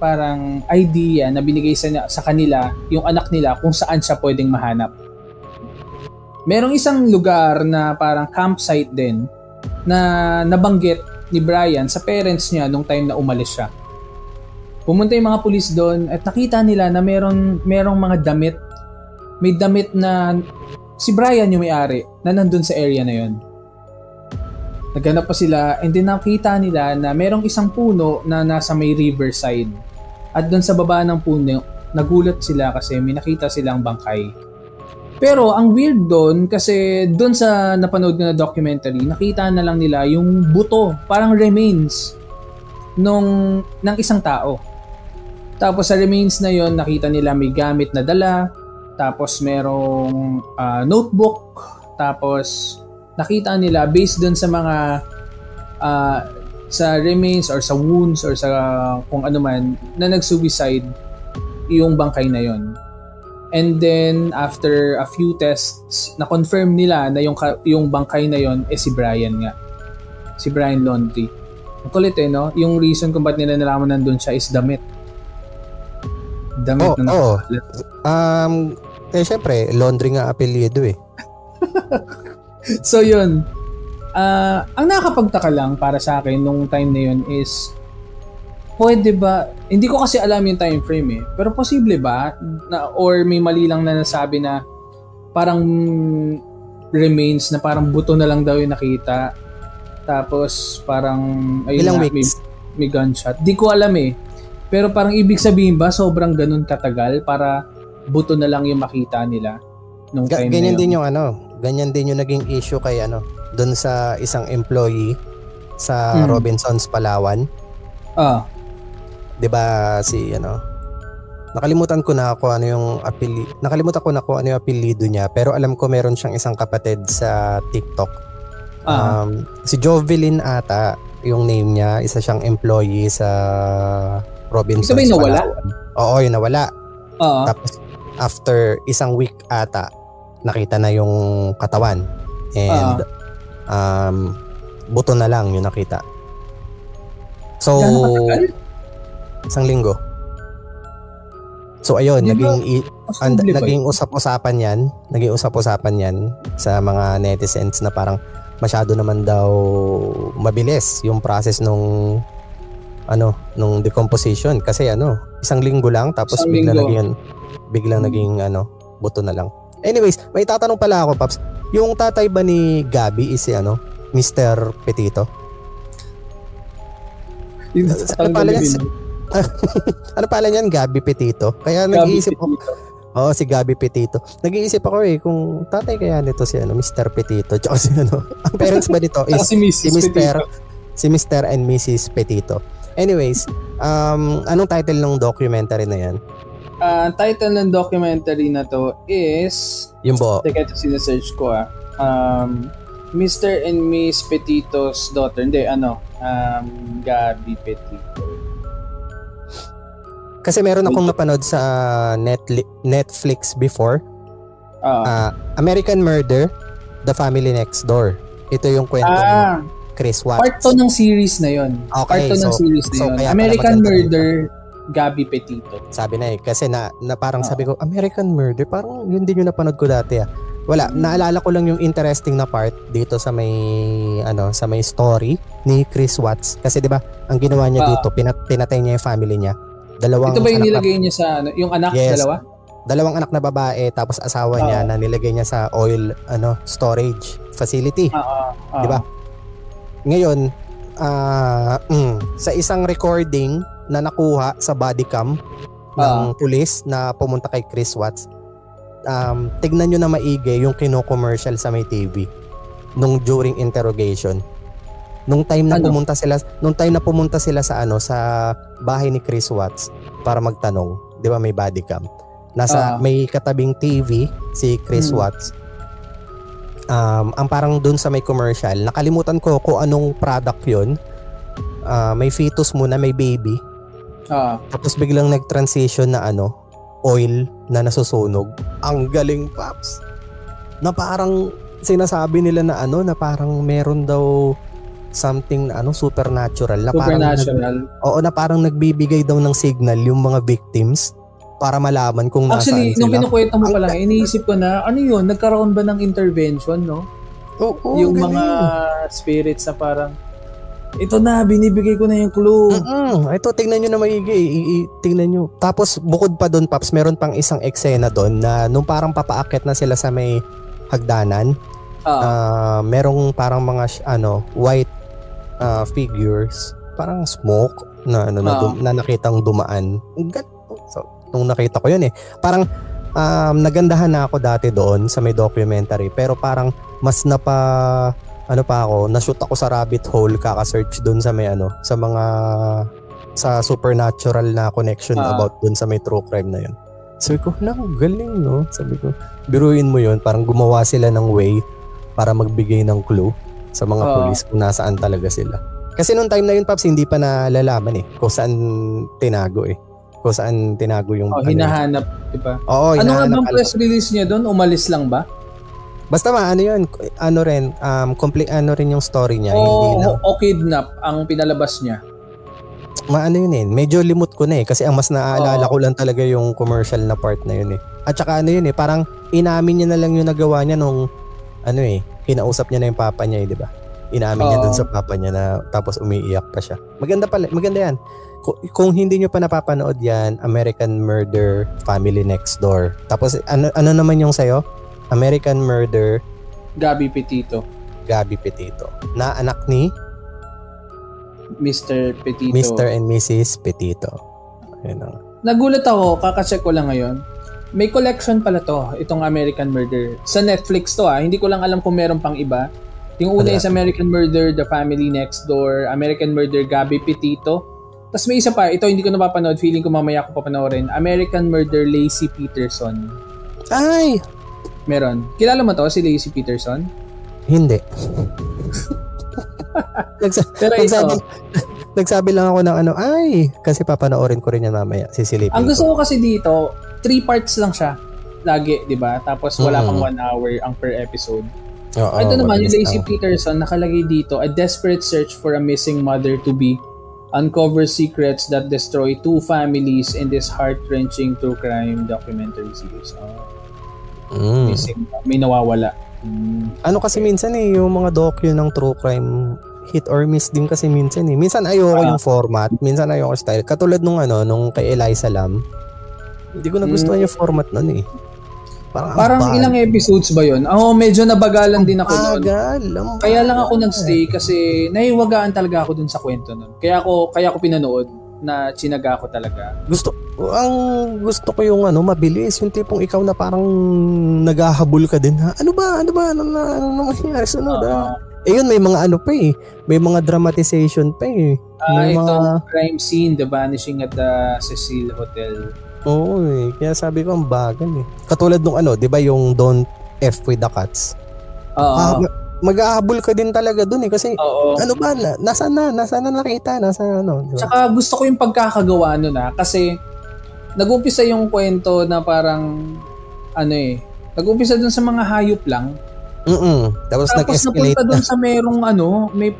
parang idea na binigay sa kanila yung anak nila kung saan siya pwedeng mahanap. Merong isang lugar na parang campsite din na nabanggit ni Brian sa parents niya nung time na umalis siya. Pumunta yung mga pulis doon at nakita nila na merong mga damit. May damit na si Brian yung may-ari na nandun sa area na yon. Naghanap pa sila and then nakita nila na merong isang puno na nasa may riverside. At doon sa baba ng puno, nagulat sila kasi may nakita silang bangkay. Pero ang weird doon kasi doon sa napanood na documentary, nakita na lang nila yung buto, parang remains ng isang tao. Tapos sa remains na yon, nakita nila may gamit na dala, tapos merong notebook, tapos nakita nila based dun sa mga sa remains or sa wounds or sa kung ano man na nag-suicide yung bangkay na yon. And then after a few tests, na-confirm nila na yung bangkay na yon si Brian nga. Si Brian Laundrie. Ang kulit no? Yung reason kung ba't nila nalaman nandun siya is damit. Damit na nakakalat. Syempre, laundry nga apelyido eh. So yun, ang nakakapagtaka lang para sa akin nung time na yun is, pwede ba, hindi ko kasi alam yung time frame eh, pero posible ba, or may mali lang na nasabi na parang remains na parang buto na lang daw yung nakita, tapos parang, ayun ilang na, weeks? May gunshot. Di ko alam eh, pero parang ibig sabihin ba, sobrang ganun katagal para buto na lang yung makita nila nung time ganyan na yun. Ganyan din yung naging issue kay doon sa isang employee sa Robinsons Palawan. 'Di ba nakalimutan ko na kung ano yung apelyido niya, pero alam ko meron siyang isang kapatid sa TikTok. Si Jovelyn ata yung name niya, isa siyang employee sa Robinsons Palawan. Nawala? Oo, yung nawala. Tapos after isang week ata, nakita na yung katawan. And buto na lang yung nakita. So, isang linggo. So ayun, naging usap-usapan yan sa mga netizens na parang masyado naman daw mabilis yung process nung decomposition kasi isang linggo lang tapos biglang naging buto na lang. Anyways, may tatanong pala ako, Paps. Yung tatay ba ni Gabby is Mr. Petito? Ano pala yan? Ano pala yan? Gabby Petito? Kaya nag-iisip ako. Oo, si Gabby Petito. Nag-iisip ako kung tatay kaya nito si Mr. Petito. Tsaka si ang parents ba nito is si Mr. and Mrs. Petito. Anyways, anong title ng documentary na yan? Title ng documentary na to is yung teka, ito sinesearch ko Mr. and Miss Petito's daughter. Hindi, Gabby Petito. Kasi meron akong napanood sa Netflix before. American Murder, The Family Next Door. Ito yung kwento ni Chris Watts. Part 2 ng series na yun. Okay, part 2 ng series na yun. American Murder, Gabby Petito. Sabi na kasi na parang sabi ko, American Murder, parang yun din yung napanood ko dati Wala, naalala ko lang yung interesting na part dito sa may story ni Chris Watts. Kasi 'di ba, ang ginawa niya dito, pinatay niya yung family niya. Ito ba yung nilagay niya sa yung anak? Yes, dalawa? Dalawang anak na babae tapos asawa niya na nilagay niya sa oil storage facility. 'Di ba? Ngayon, sa isang recording na nakuha sa body cam ng pulis na pumunta kay Chris Watts, tignan nyo na maigi yung kino-commercial sa may TV nung during interrogation. Nung time na pumunta sila sa sa bahay ni Chris Watts para magtanong, 'di ba may body cam. May katabing TV si Chris Watts. Ang parang dun sa may commercial, nakalimutan ko kung anong product 'yon. May fetus muna, may baby. Tapos biglang nag-transition na oil na nasusunog. Ang galing, Paps. Na parang sinasabi nila na na parang meron daw something na supernatural na supernatural. Parang nagbibigay daw ng signal yung mga victims para malaman kung nasaan sila. Actually, nung kinukwento mo pa lang, iniisip ko na ano yun, nagkaroon ba ng intervention, no? Yung galing. Mga spirits na parang ito na, binibigay ko na yung clue. Ito, tingnan nyo na maigi. Tingnan nyo. Tapos, bukod pa doon, Paps, meron pang isang eksena doon na nung parang papaakyat na sila sa may hagdanan, merong parang mga white figures, parang smoke na nakitang dumaan. So, nung nakita ko yun parang nagandahan na ako dati doon sa may documentary, pero parang mas na-shoot ako sa rabbit hole kaka-search doon sa may sa mga sa supernatural na connection about doon sa may true crime na yun. Sabi ko, galing, no? Sabi ko, biruin mo yun, parang gumawa sila ng way para magbigay ng clue sa mga police kung nasaan talaga sila. Kasi nung time na yun, Paps, hindi pa nalalaman kung saan tinago kung saan tinago yung hinahanap, diba? Oo, ano nga bang press release niya doon? Umalis lang ba? Basta yun, complete rin yung story niya. Hindi lang. O kidnap ang pinalabas niya. Yun medyo limot ko na kasi ang mas naaalala ko lang talaga yung commercial na part na yun At saka parang inamin niya na lang yung nagawa niya nung kinausap niya na yung papa niya di ba? Inamin niya dun sa papa niya na tapos umiiyak pa siya. Maganda yan. Kung hindi niyo pa napapanood yan, American Murder Family Next Door. Tapos ano naman yung sayo? American Murder Gabby Petito. Na anak ni Mr. Petito. Mr. and Mrs. Petito. Nagulat ako, kakacheck ko lang ngayon. May collection pala to, itong American Murder. Sa Netflix to hindi ko lang alam kung meron pang iba. Yung una is American Murder, The Family Next Door, American Murder, Gabby Petito. Tapos may isa pa, ito hindi ko napapanood, feeling ko mamaya ko papanoorin. American Murder, Lacey Peterson. Ay! Meron. Kilala mo to, si Lacey Peterson? Hindi. Pero nagsabi lang ako ng kasi papanoorin ko rin yan mamaya, sisilipin ang gusto ko kasi dito 3 parts lang siya lagi, di ba? Tapos wala pang 1 hour ang per episode. Ito naman yung Lacey Peterson, nakalagay dito, a desperate search for a missing mother-to-be uncovers secrets that destroy 2 families in this heart-wrenching true crime documentary series. Missing, may nawawala. Kasi minsan yung mga docu ng true crime hit or miss din kasi minsan Minsan ayoko yung format, minsan ayoko style. Katulad nung kay Eliza Lam. Hindi ko nagustuhan yung format nun Parang ilang episodes ba yun? Medyo nabagalan din ako doon. Kaya lang ako nagstay kasi naiwagaan talaga ako dun sa kwento nun. Kaya ako pinanood na chinaga ko talaga. Gusto ko yung mabilis, yung tipong ikaw na parang naghahabol ka din Ano ba? Ano mangyayari sunod yun, may mga may mga dramatization pa may mga crime scene, The Vanishing at the Cecil Hotel. Oo kaya sabi ko ang bagal Katulad nung di ba yung Don't F with the Cats? Mag-ahabol ka din talaga dun kasi nasaan na nakita, diba? Tsaka gusto ko yung pagkakagawa nun kasi nag-umpisa yung kwento na parang nag-umpisa dun sa mga hayop lang. Tapos nag-escalate napunta dun sa merong may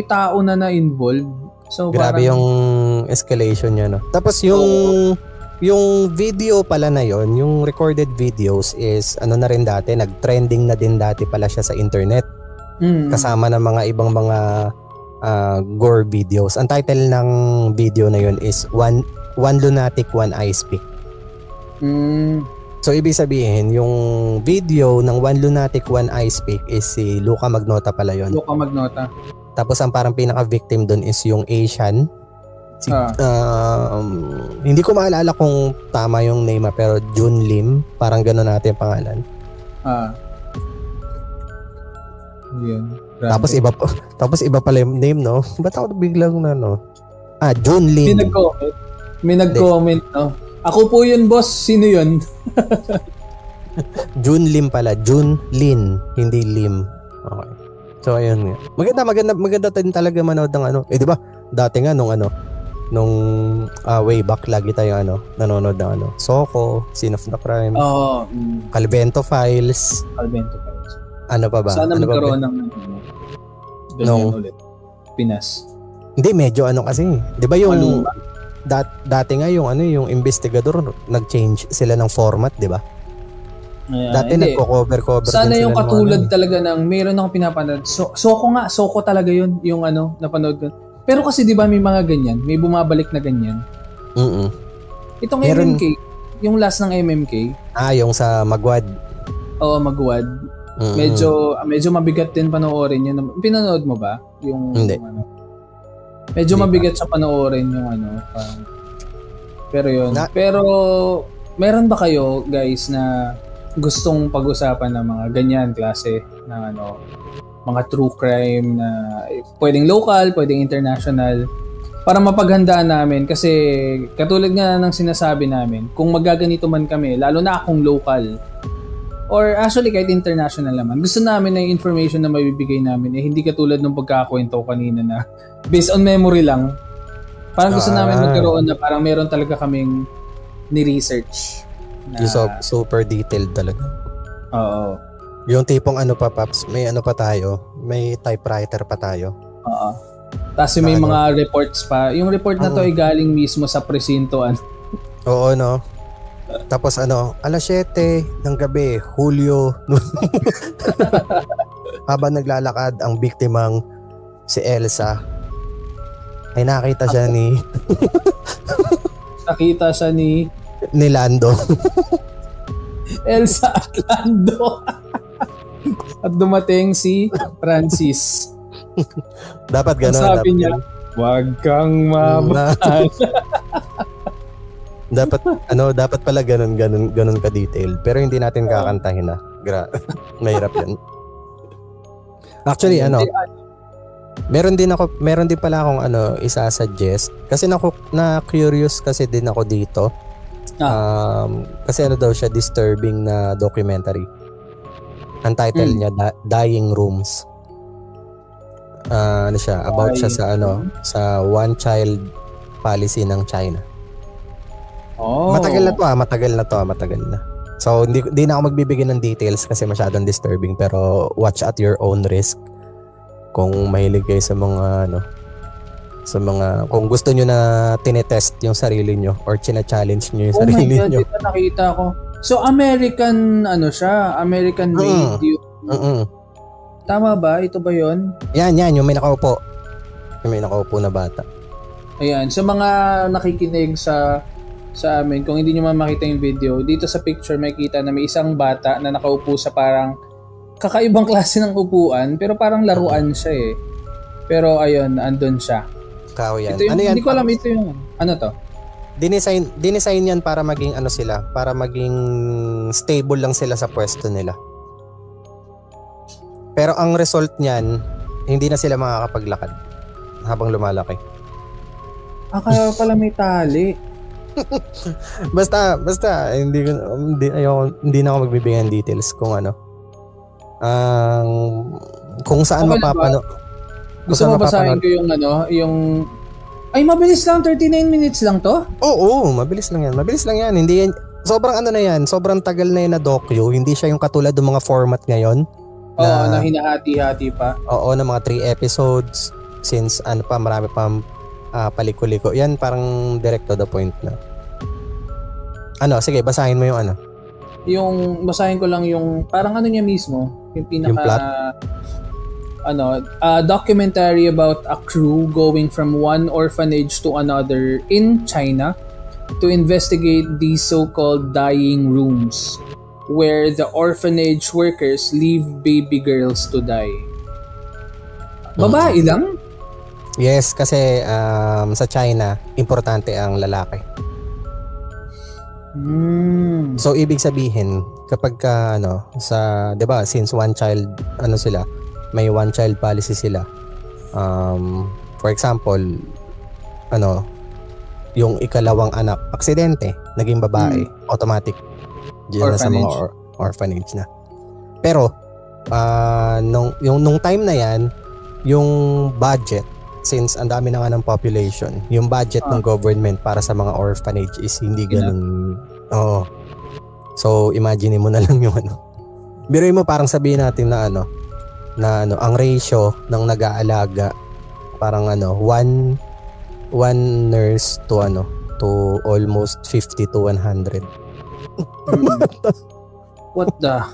tao na involved. So grabe yung escalation niya Tapos yung video pala na yon, yung recorded videos is na rin dati, nag-trending na din dati pala siya sa internet. Kasama ng mga ibang mga gore videos. Ang title ng video na yon is One Lunatic, One I Speak. So ibig sabihin, yung video ng One Lunatic, One I Speak is si Luca Magnotta pala yon. Luca Magnotta. Tapos ang parang pinaka-victim doon is yung Asian. Hindi ko maalala kung tama yung name pero Jun Lim, parang gano'n natin yung pangalan. Grabe. Tapos iba pala yung name, no? Ba't ako biglang na, no? Junlin. May nag-comment, no? Ako po yun, boss. Sino yun? Junlim pala. Junlin. Hindi Lim. Okay. So, ayun nga. Maganda din talaga manood ng ano. Di ba? Dati nga nung way back, lagi tayo nanonood ng Soko, Scene of the Crime. Calvento Files. Ano pa ba? Sana magkaroon ng ganyan ulit. Pinas. Hindi, medyo kasi. Di ba yung dati nga yung investigador, nag-change sila ng format, di ba? Dati nagko-cover sana din yung sila katulad talaga ng meron akong pinapanood. Soko talaga yun, yung napanood ko. Pero kasi di ba may mga ganyan, may bumabalik na ganyan. Itong MMK, yung last ng MMK. Yung sa Magwad. Oo, Magwad. Medyo mabigat din panoorin yun. Pinanood mo ba? Hindi. Medyo mabigat sa panoorin yung pero yun. Pero meron ba kayo guys na gustong pag-usapan ng mga ganyan klase ng mga true crime na pwedeng local, pwedeng international, para mapaghandaan namin? Kasi katulad nga ng sinasabi namin, kung magaganito man kami, lalo na akong local or actually kahit international naman, gusto namin na yung information na mabibigay namin hindi katulad ng pagkakakwento kanina na based on memory lang. Parang gusto namin magkaroon na parang meron talaga kaming ni-research na super detailed talaga. Oo. Yung tipong Paps, may pa tayo, may typewriter pa tayo. Oo. Tapos may mga reports pa. Yung report na to ay galing mismo sa presinto. Oo, no? Tapos 7:00 ng gabi, Hulyo. Habang naglalakad ang biktimang si Elsa, ay nakita siya ni Lando. Elsa at Lando. At dumating si Francis. Dapat gano'n. Sabi niya, "Wag kang mamahal." dapat pala ganun ka detailed, pero hindi natin kakantahin na. Mahirap 'yan. Actually, meron din pala akong isa-suggest kasi na curious kasi din ako dito. Kasi daw siya, disturbing na documentary. Ang title niya Dying Rooms. About siya sa one child policy ng China. Matagal na to. So hindi na ako magbibigay ng details kasi masyadong disturbing, pero watch at your own risk kung mahilig kayo sa mga kung gusto nyo na tinetest yung sarili nyo or china-challenge nyo yung sarili nyo. Dito nakita ko. So American American made yung Tama ba? Ito ba yon? Yan yung may nakaupo. Yung may nakaupo na bata. Ayan, sa mga nakikinig sa amin, kung hindi nyo makita yung video, dito sa picture makikita na may isang bata na nakaupo sa parang kakaibang klase ng upuan, pero parang laruan siya eh. Pero ayun, andun siya. Yan. Ito yung, hindi ko alam ito yung, to? Dinesign yan para maging para maging stable lang sila sa pwesto nila. Pero ang result niyan, hindi na sila makakapaglakad habang lumalaki. Kaya pala may tali. basta hindi na ako magbibigay ng details kung kung saan mapapanood. Gusto mo basahin ko yung ay mabilis lang, 39 minutes lang to? Oo, mabilis lang yan. Hindi yan, sobrang sobrang tagal na yan na docu. Hindi siya yung katulad ng mga format ngayon. Na hinahati-hati pa. Oo, na mga 3 episodes since marami pang paliko-liko. Yan parang direct to the point na. Sige, basahin mo yung Yung basahin ko lang yung parang niya mismo, yung pinaka yung plot? A documentary about a crew going from one orphanage to another in China to investigate these so-called dying rooms where the orphanage workers leave baby girls to die. Babae lang? Yes, kasi sa China, importante ang lalaki. So ibig sabihin, kapag 'di ba, since one child sila, may one child policy sila. For example, yung ikalawang anak, aksidente, naging babae, automatic. Diyan na sa mga orphanage na. Pero, nung time na yan, yung budget, since ang dami na nga ng population, yung budget ng government para sa mga orphanage is hindi ganun. Oo. So, imagine mo na lang yung Biruin mo, parang sabihin natin na ang ratio ng nag-aalaga, parang one nurse to almost 50 to 100. What the?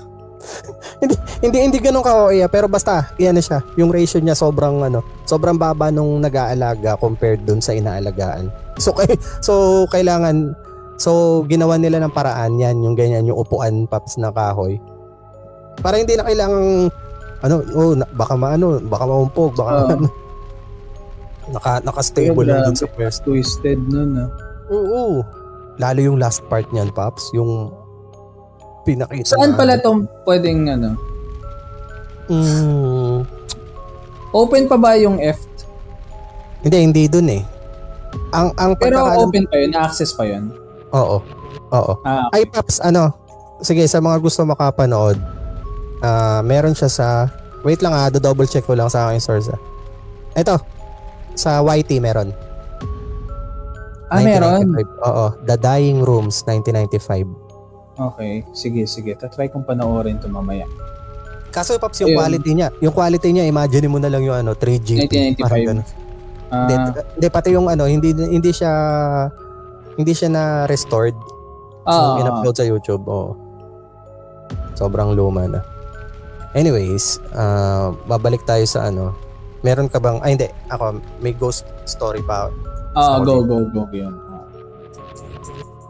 hindi ganun ka-OA, pero basta iyan na siya. Yung ratio niya sobrang baba nung nag-aalaga compared dun sa inaalagaan. So kailangan ginawa nila ng paraan yan, yung ganyan, yung upuan paps na kahoy. Para hindi na kailangang baka maumpog, baka naka-stable lang dun sa pwesto. Twisted nun Oo. Lalo yung last part niyan, Paps, yung pinakita. Saan pala itong pwedeng Open pa ba yung F? Hindi dun eh. Pero open pa yun, na-access pa yun? Oo. Ay, Paps, sige, sa mga gusto makapanood, meron siya sa, wait lang double check ko lang sa aking source. Ito, sa YT meron. Meron? Oo, The Dying Rooms, 1995. Okay, sige. Tatry kong panoorin ito mamaya. Kaso, Paps, yung quality niya, imagine mo na lang yung 3GP. 1995. Hindi, pati yung hindi siya na restored. So, in-upload sa YouTube. Sobrang luma na. Anyways, babalik tayo sa meron ka bang, hindi, ako, may ghost story pa. Go yun.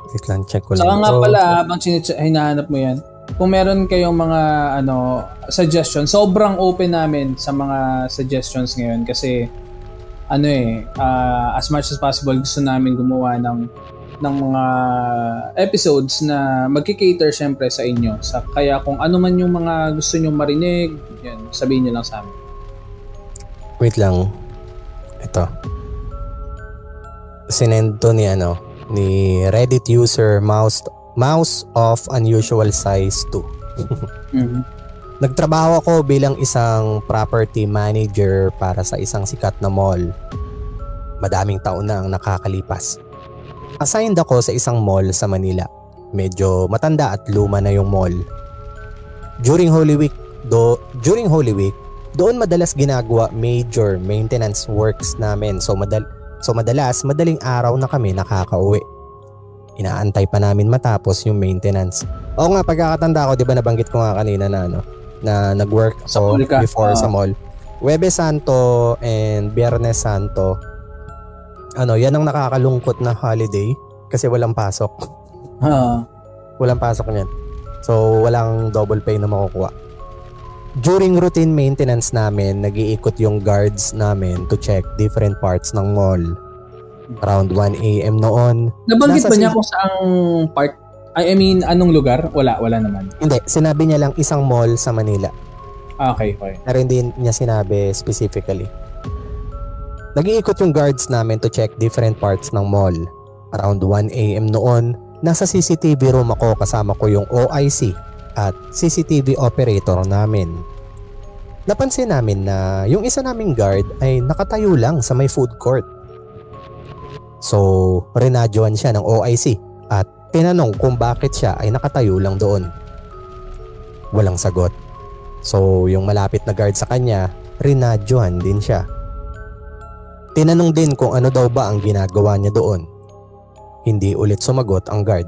Wait lang, check ko lang. Saka nga pala, habang hinahanap mo yan, kung meron kayong mga suggestions, sobrang open namin sa mga suggestions ngayon kasi as much as possible gusto namin gumawa ng mga episodes na magki-cater syempre sa inyo. Kaya kung ano man yung mga gusto nyong marinig, yan, sabihin nyo lang sa amin. Wait lang. Ito. Sinend to ni Reddit user mouse of unusual size 2. Mm-hmm. Nagtrabaho ako bilang isang property manager para sa isang sikat na mall. Madaming taon na ang nakakalipas. Assigned ako sa isang mall sa Manila. Medyo matanda at luma na yung mall. During Holy Week, doon madalas ginagawa major maintenance works namin. So madalas madaling araw na kami nakakauwi. Inaantay pa namin matapos yung maintenance. Oo nga, pagkakatanda ko, 'di ba nabanggit ko nga kanina na nag-work ako before sa mall. Huwebes Santo and Biyernes Santo. Yan ang nakakalungkot na holiday kasi walang pasok. Walang pasok niyan. So walang double pay na makukuha. During routine maintenance namin, nag-iikot yung guards namin to check different parts ng mall. Around 1 a.m. noon. Nabanggit ba niya kung saang part? I mean, anong lugar? Wala naman. Hindi, sinabi niya lang isang mall sa Manila. Okay. Pero hindi niya sinabi specifically. Nag-iikot yung guards namin to check different parts ng mall. Around 1 a.m. noon, nasa CCTV room ako kasama ko yung OIC at CCTV operator namin. Napansin namin na yung isa naming guard ay nakatayo lang sa may food court. So, rinadyoan siya ng OIC at tinanong kung bakit siya ay nakatayo lang doon. Walang sagot. So, yung malapit na guard sa kanya, rinadyoan din siya. Tinanong din kung ano daw ba ang ginagawa niya doon. Hindi ulit sumagot ang guard.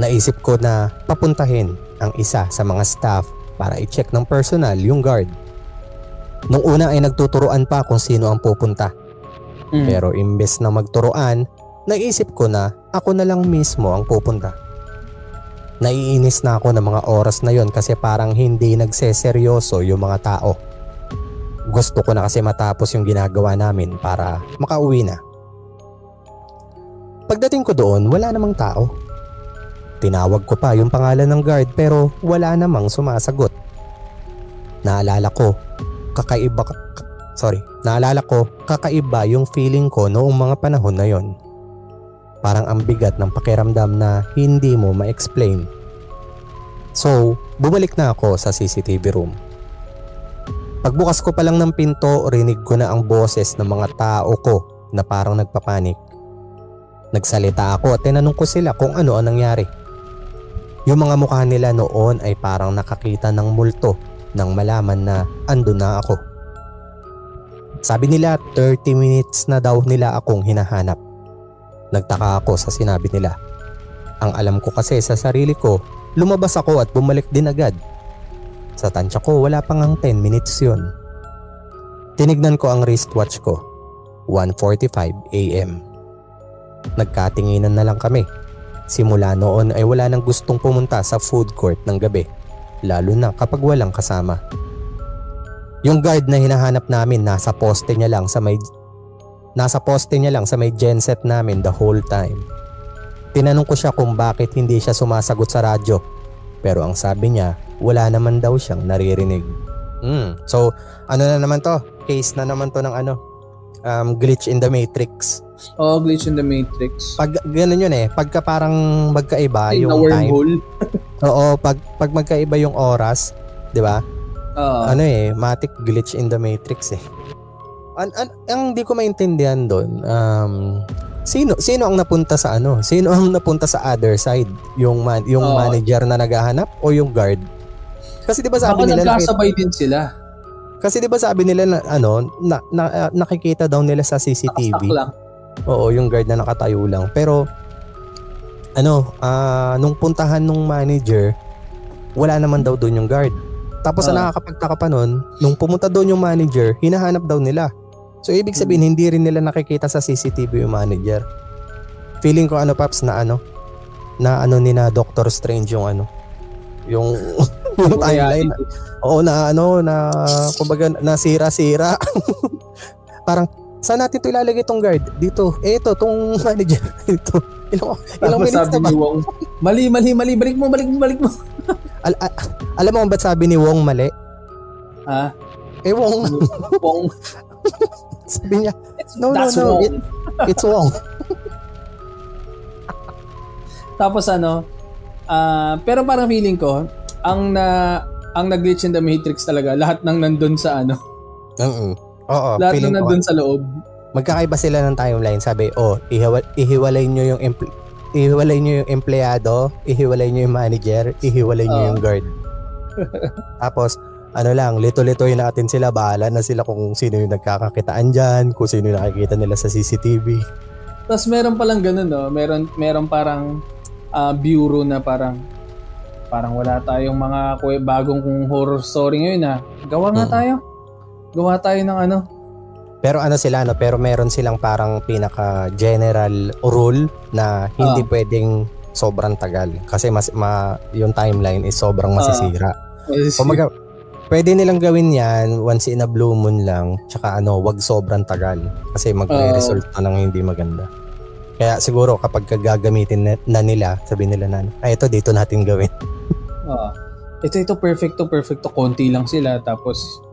Naisip ko na papuntahin ang isa sa mga staff para i-check ng personal yung guard. Nung una ay nagtuturoan pa kung sino ang pupunta. Pero imbes na magturoan, naisip ko na ako na lang mismo ang pupunta. Naiinis na ako ng mga oras na yon kasi parang hindi nagseseryoso yung mga tao. Gusto ko na kasi matapos yung ginagawa namin para makauwi na. Pagdating ko doon, wala namang tao. Tinawag ko pa yung pangalan ng guard pero wala namang sumasagot. Naalala ko, kakaiba yung feeling ko noong mga panahon na yon. Parang ang bigat ng pakiramdam na hindi mo ma-explain. So, bumalik na ako sa CCTV room. Pagbukas ko pa lang ng pinto, rinig ko na ang boses ng mga tao ko na parang nagpapanik. Nagsalita ako at tinanong ko sila kung ano ang nangyari. Yung mga mukha nila noon ay parang nakakita ng multo nang malaman na andun na ako. Sabi nila 30 minutes na daw nila akong hinahanap. Nagtaka ako sa sinabi nila. Ang alam ko kasi sa sarili ko, lumabas ako at bumalik din agad. Sa tansya ko wala pang 10 minutes yun. Tinignan ko ang wristwatch ko. 1:45 AM. Nagkatinginan na lang kami. Simula noon ay wala nang gustong pumunta sa food court ng gabi, lalo na kapag walang kasama. Yung guard na hinahanap namin nasa poste niya lang sa may genset namin the whole time. Tinanong ko siya kung bakit hindi siya sumasagot sa radyo, pero ang sabi niya wala naman daw siyang naririnig. So ano na naman to? Case na naman to ng glitch in the matrix. Oh, glitch in the matrix. Pag ganun yun pagka parang magkaiba yung time. Oo, pag magkaiba yung oras, 'di ba? Matic glitch in the matrix Ang hindi ko maintindihan doon, sino ang napunta sa Sino ang napunta sa other side? Yung manager na naghahanap o yung guard? Kasi 'di ba sabi nila nagkasabay din sila. Kasi 'di ba sabi nila na nakikita daw nila sa CCTV. Oo, yung guard na nakatayo lang. Pero nung puntahan nung manager, wala naman daw doon yung guard. Tapos ang nakakapagtaka pa nun, nung pumunta doon yung manager, hinahanap daw nila. So ibig sabihin hindi rin nila nakikita sa CCTV yung manager. Feeling ko Paps na ni na Doctor Strange yung yung timeline. Oo na kumbaga nasira-sira. Parang saan natin ito ilalagay itong guard? Dito. Ito, itong manager. Ito. Ilang minutes na ba? Mali. Balik mo. Alam mo kung ba't sabi ni Wong mali? Ha? Wong. Wong. Sabi niya, no. It's Wong. Tapos pero parang feeling ko, ang nag-glitch in the matrix talaga, lahat ng nandun sa Oo, lahat ng nandun sa loob. Magkakaiba sila ng timeline. Sabi, ihiwalay nyo yung empleyado, ihiwalay nyo yung manager, ihiwalay nyo yung guard. Tapos, lito-litoy natin sila. Bahala na sila kung sino yung nagkakakitaan dyan, kung sino yung nakikita nila sa CCTV. Tapos meron palang ganun, no? Meron parang bureau na parang wala tayong mga bagong horror story ngayon Gawa tayo ng Pero pero meron silang parang pinaka general rule na hindi pwedeng sobrang tagal kasi yung timeline is sobrang masisira. Kumaga, pwede nilang gawin 'yan once in a blue moon lang, tsaka wag sobrang tagal kasi magre-result ng hindi maganda. Kaya siguro kapag gagamitin na nila, sabi nila na ito dito natin gawin. Ito perfecto konti lang sila tapos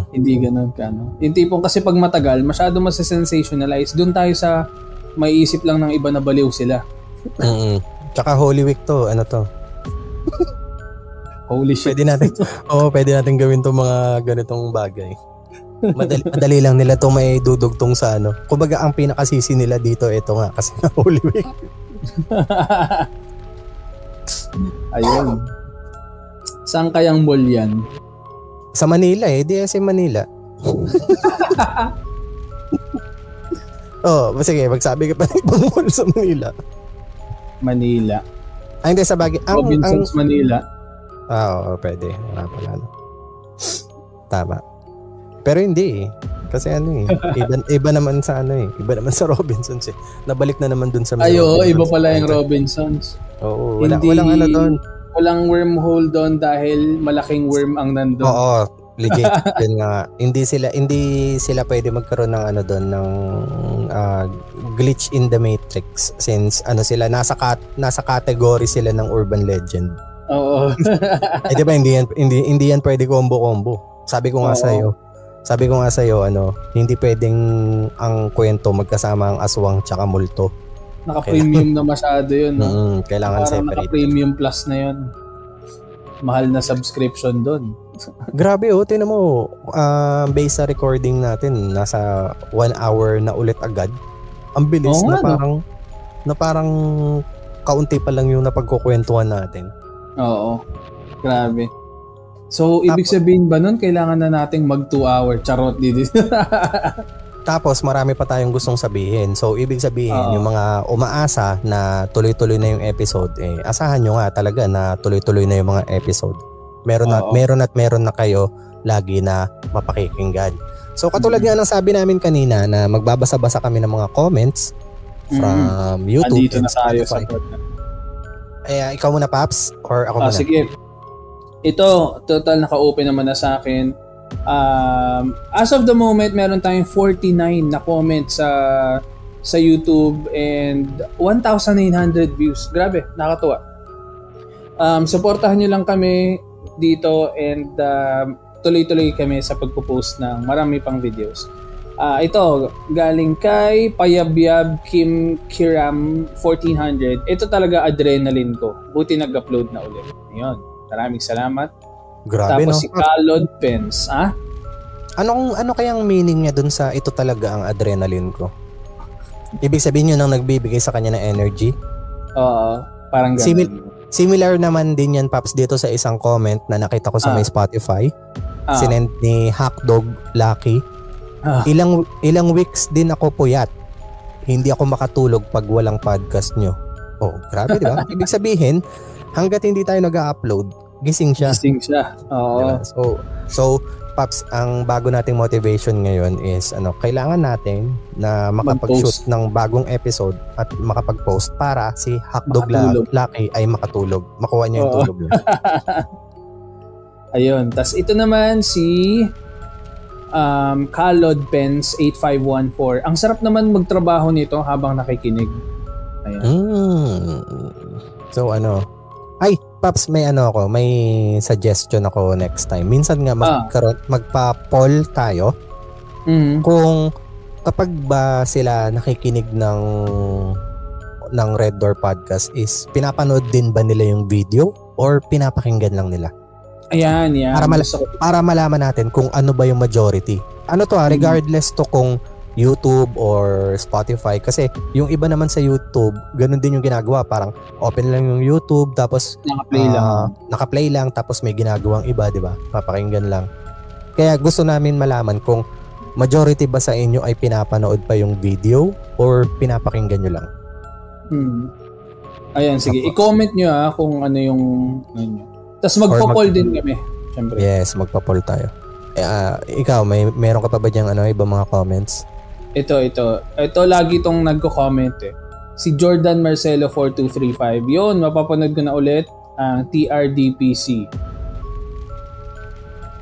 hindi ganun ka Yung tipong kasi pag matagal, masyado masa-sensationalize. Doon tayo sa may isip lang ng iba na baliw sila. Tsaka Holy Week to, Holy shit. Pwede natin gawin tong mga ganitong bagay. Madali lang nila to may dudugtong sa Kumbaga ang pinakasisi nila dito ito nga kasi na Holy Week. Ayun. Saan kayang mall yan? Sa Manila DSM Manila. Sige, magsabi ka pa ng ibang mall sa Manila. Hindi sa bagay. Robinsons Manila. Oo, pwede. Wala pala. Tama. Pero hindi Kasi iba naman sa iba naman sa Robinsons Nabalik na naman dun sa iba pala yung Robinsons. Oo, walang doon. Walang wormhole doon dahil malaking worm ang nandun. Oo, legit. Yun nga. Hindi sila pwede magkaroon ng doon ng glitch in the matrix since sila nasa category sila ng urban legend. Oo. Di ba hindi yan pwede combo-combo. Sabi ko nga sa iyo, hindi pwedeng ang kwento magkasama ang aswang tsaka multo. Naka-premium na masyado yun. No? Kailangan parang separate. Naka-premium plus na yun. Mahal na subscription doon. Grabe tinan mo, base sa recording natin, nasa 1 hour na ulit agad. Ang bilis na parang kaunti pa lang yung napagkukwentuhan natin. Oo. Grabe. So, ibig sabihin ba nun, kailangan na nating mag 2 hour? Charot, dito. Tapos, marami pa tayong gustong sabihin. So, ibig sabihin, yung mga umaasa na tuloy-tuloy na yung episode, asahan nyo nga talaga na tuloy-tuloy na yung mga episode. Meron na kayo lagi na mapakikinggan. So, katulad nga ng sabi namin kanina na magbabasa-basa kami ng mga comments from YouTube. Andito na tayo sa podcast. Ikaw muna, Paps? Or ako muna? Sige. Ito, total naka-open naman na sa akin. As of the moment, meron tayong 49 na comments sa YouTube and 1,900 views. Grabe, nakakatuwa. Supportahan nyo lang kami dito and tuloy-tuloy kami sa pagpo-post ng marami pang videos. Ito, galing kay Payabyab Kim Kiram 1400. Ito talaga adrenaline ko. Buti nag-upload na ulit. Ayun, maraming salamat. Grabe, tapos si Kalod Pence, Ano kayang meaning niya dun sa ito talaga ang adrenaline ko? Ibig sabihin yun ang nagbibigay sa kanya ng energy? Oo, parang ganun. Similar naman din yan, Paps, dito sa isang comment na nakita ko sa may Spotify. Sinend ni Hackdog Lucky. Ilang weeks din ako puyat. Hindi ako makatulog pag walang podcast nyo. Oh, grabe, di ba? Ibig sabihin, hanggat hindi tayo nag-upload, gising siya. Oo. Diba? So, Paps, ang bago nating motivation ngayon is kailangan natin na makapag-shoot ng bagong episode at makapag-post para si Hackdog Lucky ay makatulog. Makuha niya yung tulog niya. Ayun. Tas ito naman si Kalod Pence 8514. Ang sarap naman magtrabaho nito habang nakikinig. Ayun. So Paps, may suggestion ako next time. Minsan nga magpa-poll tayo. Kung kapag ba sila nakikinig ng Red Door Podcast is pinapanood din ba nila yung video or pinapakinggan lang nila? Ayan. Para malaman natin kung ano ba yung majority. Regardless to kung YouTube or Spotify, kasi yung iba naman sa YouTube ganun din yung ginagawa, parang open lang yung YouTube tapos naka-play lang tapos may ginagawang iba, di ba? Papakinggan lang. Kaya gusto namin malaman kung majority ba sa inyo ay pinapanood pa yung video or pinapakinggan nyo lang. Ayan, sige. I-comment nyo kung ano yung tapos magpo-poll din kami. Siyempre. Yes, magpo-poll tayo. Ikaw, meron ka pa ba diyang ibang mga comments? Ito lagi itong nagko-comment si Jordan Marcelo 4235. Yun, mapapanood ko na ulit ang TRDPC.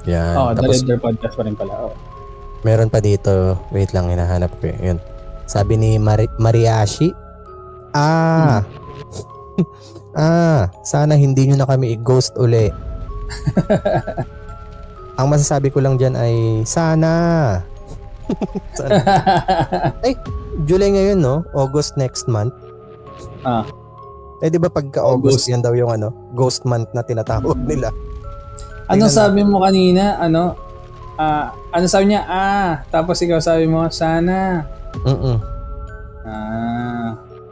Yan. The Red Door Podcast pa rin pala. Meron pa dito, wait lang, hinahanap ko yun. Sabi ni Mariashi, sana hindi nyo na kami i-ghost uli. Ang masasabi ko lang dyan ay sana. Ay, July ngayon, no? August next month. Di ba pagka August yan daw yung ghost month na tinatawag nila. Ano sabi mo kanina? Ano sabi niya? Tapos ikaw sabi mo, sana.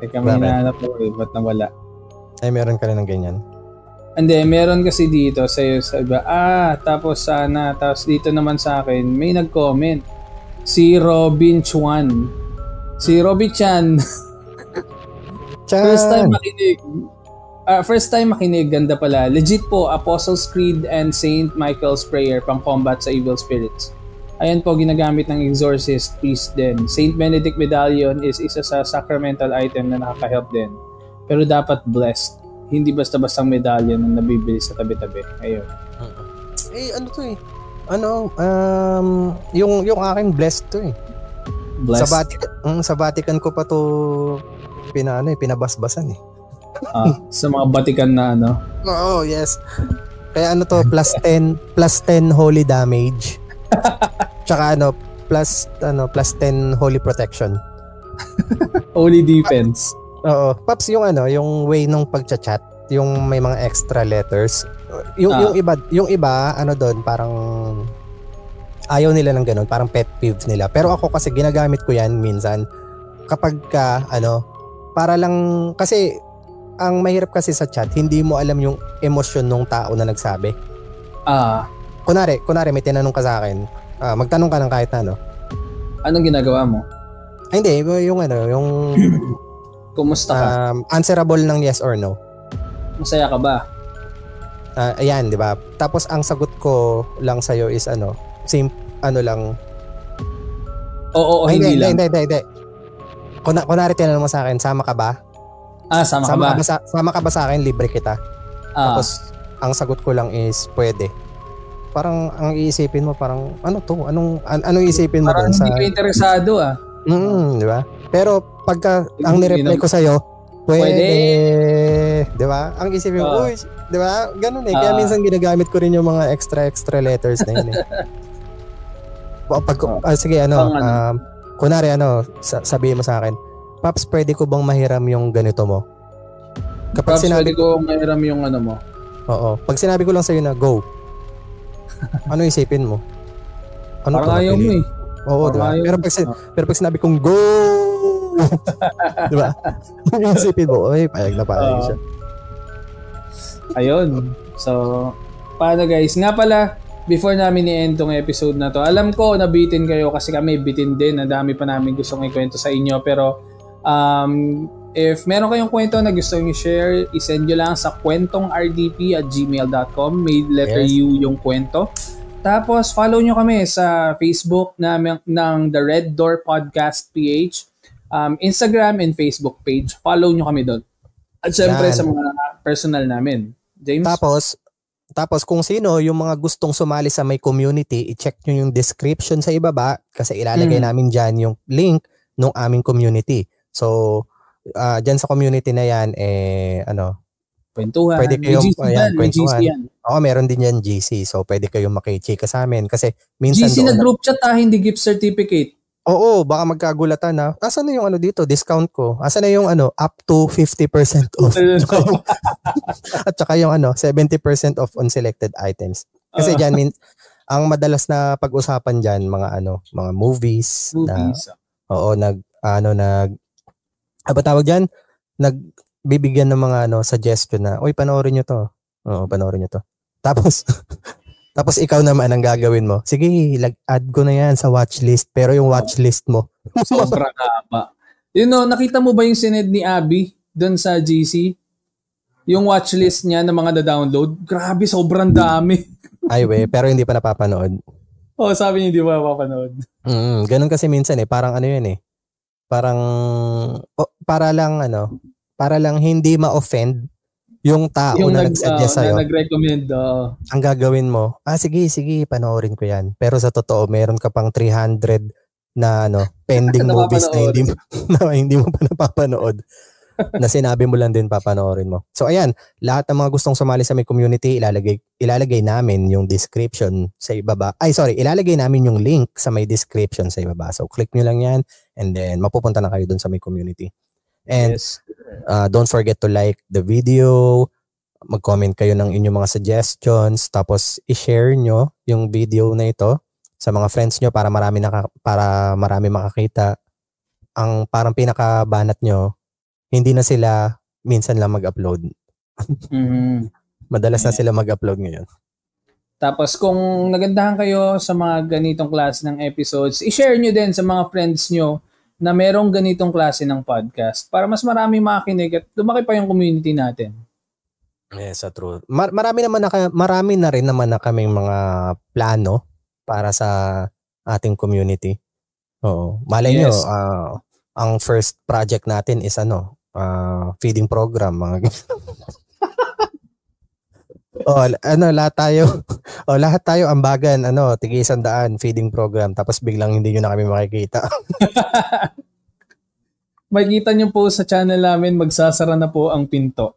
Teka, may hinahanap ko. Ba't nawala? Ay, meron ka rin ng ganyan? Hindi, meron kasi dito sa'yo sa iba. Tapos sana. Tapos dito naman sa akin, may nag-comment. Si Robin Chuan. Si Robin Chan. First time makinig. Ganda pala. Legit po, Apostles' Creed and Saint Michael's Prayer pang combat sa evil spirits. Ayan po, ginagamit ng exorcist priest din. Saint Benedict Medallion is isa sa sacramental item na nakaka-help din. Pero dapat blessed. Hindi basta-bastang medallion na nabibili sa tabi-tabi. Ayun. Yung akin blessed to Blessed? Sa Vatican ko pa to pinabasbasan . Sa mga batikan na ano. Oo, yes. Kaya ano to, plus 10 holy damage. Tsaka plus 10 holy protection. Holy defense. Oo. Paps, yung way nung pagchat-chat, yung may mga extra letters. Yung iba doon, parang ayaw nila ng ganun, parang pet peeves nila. Pero ako kasi ginagamit ko yan minsan kapag para lang, kasi ang mahirap kasi sa chat, hindi mo alam yung emosyon ng tao na nagsabi. Kunwari may tinanong ka sa akin, magtanong ka ng kahit na Anong ginagawa mo? Ay, hindi, yung kumusta ka? Answerable ng yes or no. Masaya ka ba? Ayan, di ba? Tapos ang sagot ko lang sa'yo is lang. Oo, hindi lang. Hindi. Kunwari tinanong mo sa akin, sama ka ba? Sama ka ba? Sama ka ba sa akin, libre kita. Tapos ang sagot ko lang is pwede. Parang ang iisipin mo parang anong iisipin mo parang doon sa hindi ka interesado di ba? Pero pagka ang ni-reply ko sa iyo, pwede. Di ba? Ang isipin mo, di ba? Ganun Kaya minsan ginagamit ko rin yung mga extra letters na yun sige kunwari sabihin mo sa akin, Paps, pwede ko bang mahiram yung ganito mo? Kapag pwede ko mahiram yung mo? Oo. Pag sinabi ko lang sa'yo na go, ano isipin mo? Parang ayaw mo Oo, diba? Pero pag sinabi kong go, diba? Ano isipin mo? Ay, payag na siya. Ayun. So, paano guys? Nga pala, before namin i-end tong episode na to, alam ko nabitin kayo kasi kami bitin din. Ang dami pa namin gustong ikwento sa inyo. Pero, if meron kayong kwento na gusto nyo share, isend nyo lang sa kwentongrdp@gmail.com. May letter U yung kwento. Tapos, follow nyo kami sa Facebook ng The Red Door Podcast PH, Instagram and Facebook page. Follow nyo kami doon. At syempre sa mga personal namin. James? Tapos kung sino yung mga gustong sumali sa may community, i-check nyo yung description sa ibaba kasi ilalagay namin dyan yung link ng aming community. So, dyan sa community na yan, kwentuhan. Pwede kayong kwentuhan. Oo, meron din yan GC. So, pwede kayong makichika sa amin kasi minsan GC na group chat hindi gift certificate. Oo, baka magkagulatan na. Asan na yung dito? Discount ko. Asan na yung up to 50% off? At saka yung 70% off on selected items. Kasi dyan, ang madalas na pag-usapan dyan, mga movies. Tawag dyan? Nagbibigyan ng mga suggestion na, uy, panoorin nyo to. Oo, panoorin nyo to. Tapos ikaw naman ang gagawin mo. Sige, add ko na yan sa watchlist. Pero yung watchlist mo. Sobrang haba. Nakita mo ba yung sined ni Abby doon sa GC? Yung watchlist niya na mga na-download? Grabe, sobrang dami. Ay, pero hindi pa napapanood. Sabi niya hindi pa napapanood. Ganun kasi minsan parang yun parang para lang hindi ma-offend yung tao na nag-suggest sa'yo. Na nag-recommend. Ang gagawin mo, sige, panoorin ko yan. Pero sa totoo, meron ka pang 300 na pending movies na hindi mo pa napapanood. Na sinabi mo lang din papanoorin mo. So ayan, lahat ng mga gustong sumali sa may community, ilalagay namin yung description sa ibaba. Ilalagay namin yung link sa may description sa ibaba. So click nyo lang yan and then mapupunta na kayo dun sa may community. And don't forget to like the video, mag-comment kayo ng inyong mga suggestions, tapos i-share nyo yung video na ito sa mga friends nyo para marami makakita. Ang parang pinakabanat nyo, hindi na sila minsan lang mag-upload. Madalas na sila mag-upload ngayon. Tapos kung nagandahan kayo sa mga ganitong klase ng episodes, i-share nyo din sa mga friends nyo na merong ganitong klase ng podcast para mas marami makinig at lumaki pa yung community natin. Yes, true. Marami na rin naman na kaming mga plano para sa ating community. Oo. Malay nyo, ang first project natin is feeding program, mga lahat tayo ambagan, tig 100 feeding program, tapos biglang hindi nyo na kami makikita. makikita niyo po sa channel namin, magsasara na po ang pinto.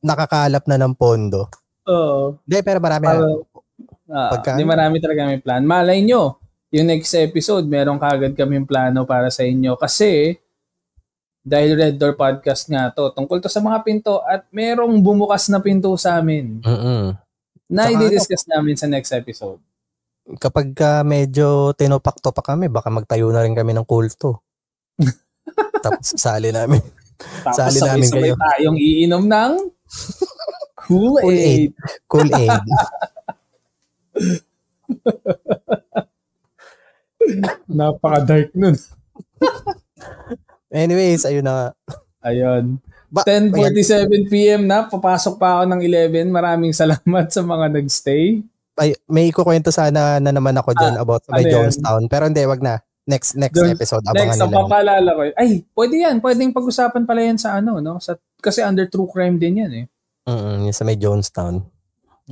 Nakakalap na ng pondo. Oo. Hindi, pero marami Hindi marami talaga may plan. Malay nyo, yung next episode, meron kagad kaming plano para sa inyo. Kasi, dahil Red Door Podcast nga to, tungkol to sa mga pinto at merong bumukas na pinto sa amin. Na i-discuss namin sa next episode. Kapag medyo tinupak-tupak kami, baka magtayo na rin kami ng kulto. Tapos sali namin. Tapos sabay-sabay tayong iinom ng Kool-Aid. Kool-Aid. Napaka-dark nun. Anyways, ayun na. Ayun. 10:47 PM na. Papasok pa ako ng 11. Maraming salamat sa mga nagstay. Ay, may ikukwento sana na naman ako dyan about sa Jonestown. Pero hindi, wag na. Next episode. Next, papaalala ko. Ay, pwede yan. Pwedeng pag-usapan pala yan sa no? Kasi under true crime din yan eh. Yung sa may Jonestown.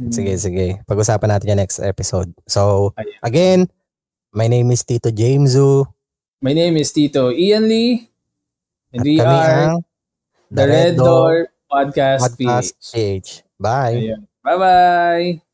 Sige. Pag-usapan natin yan next episode. So, again, my name is Tito Jamesu. My name is Tito Ian Lee. And we kami are the Red Door Podcast PH. Bye. Bye-bye.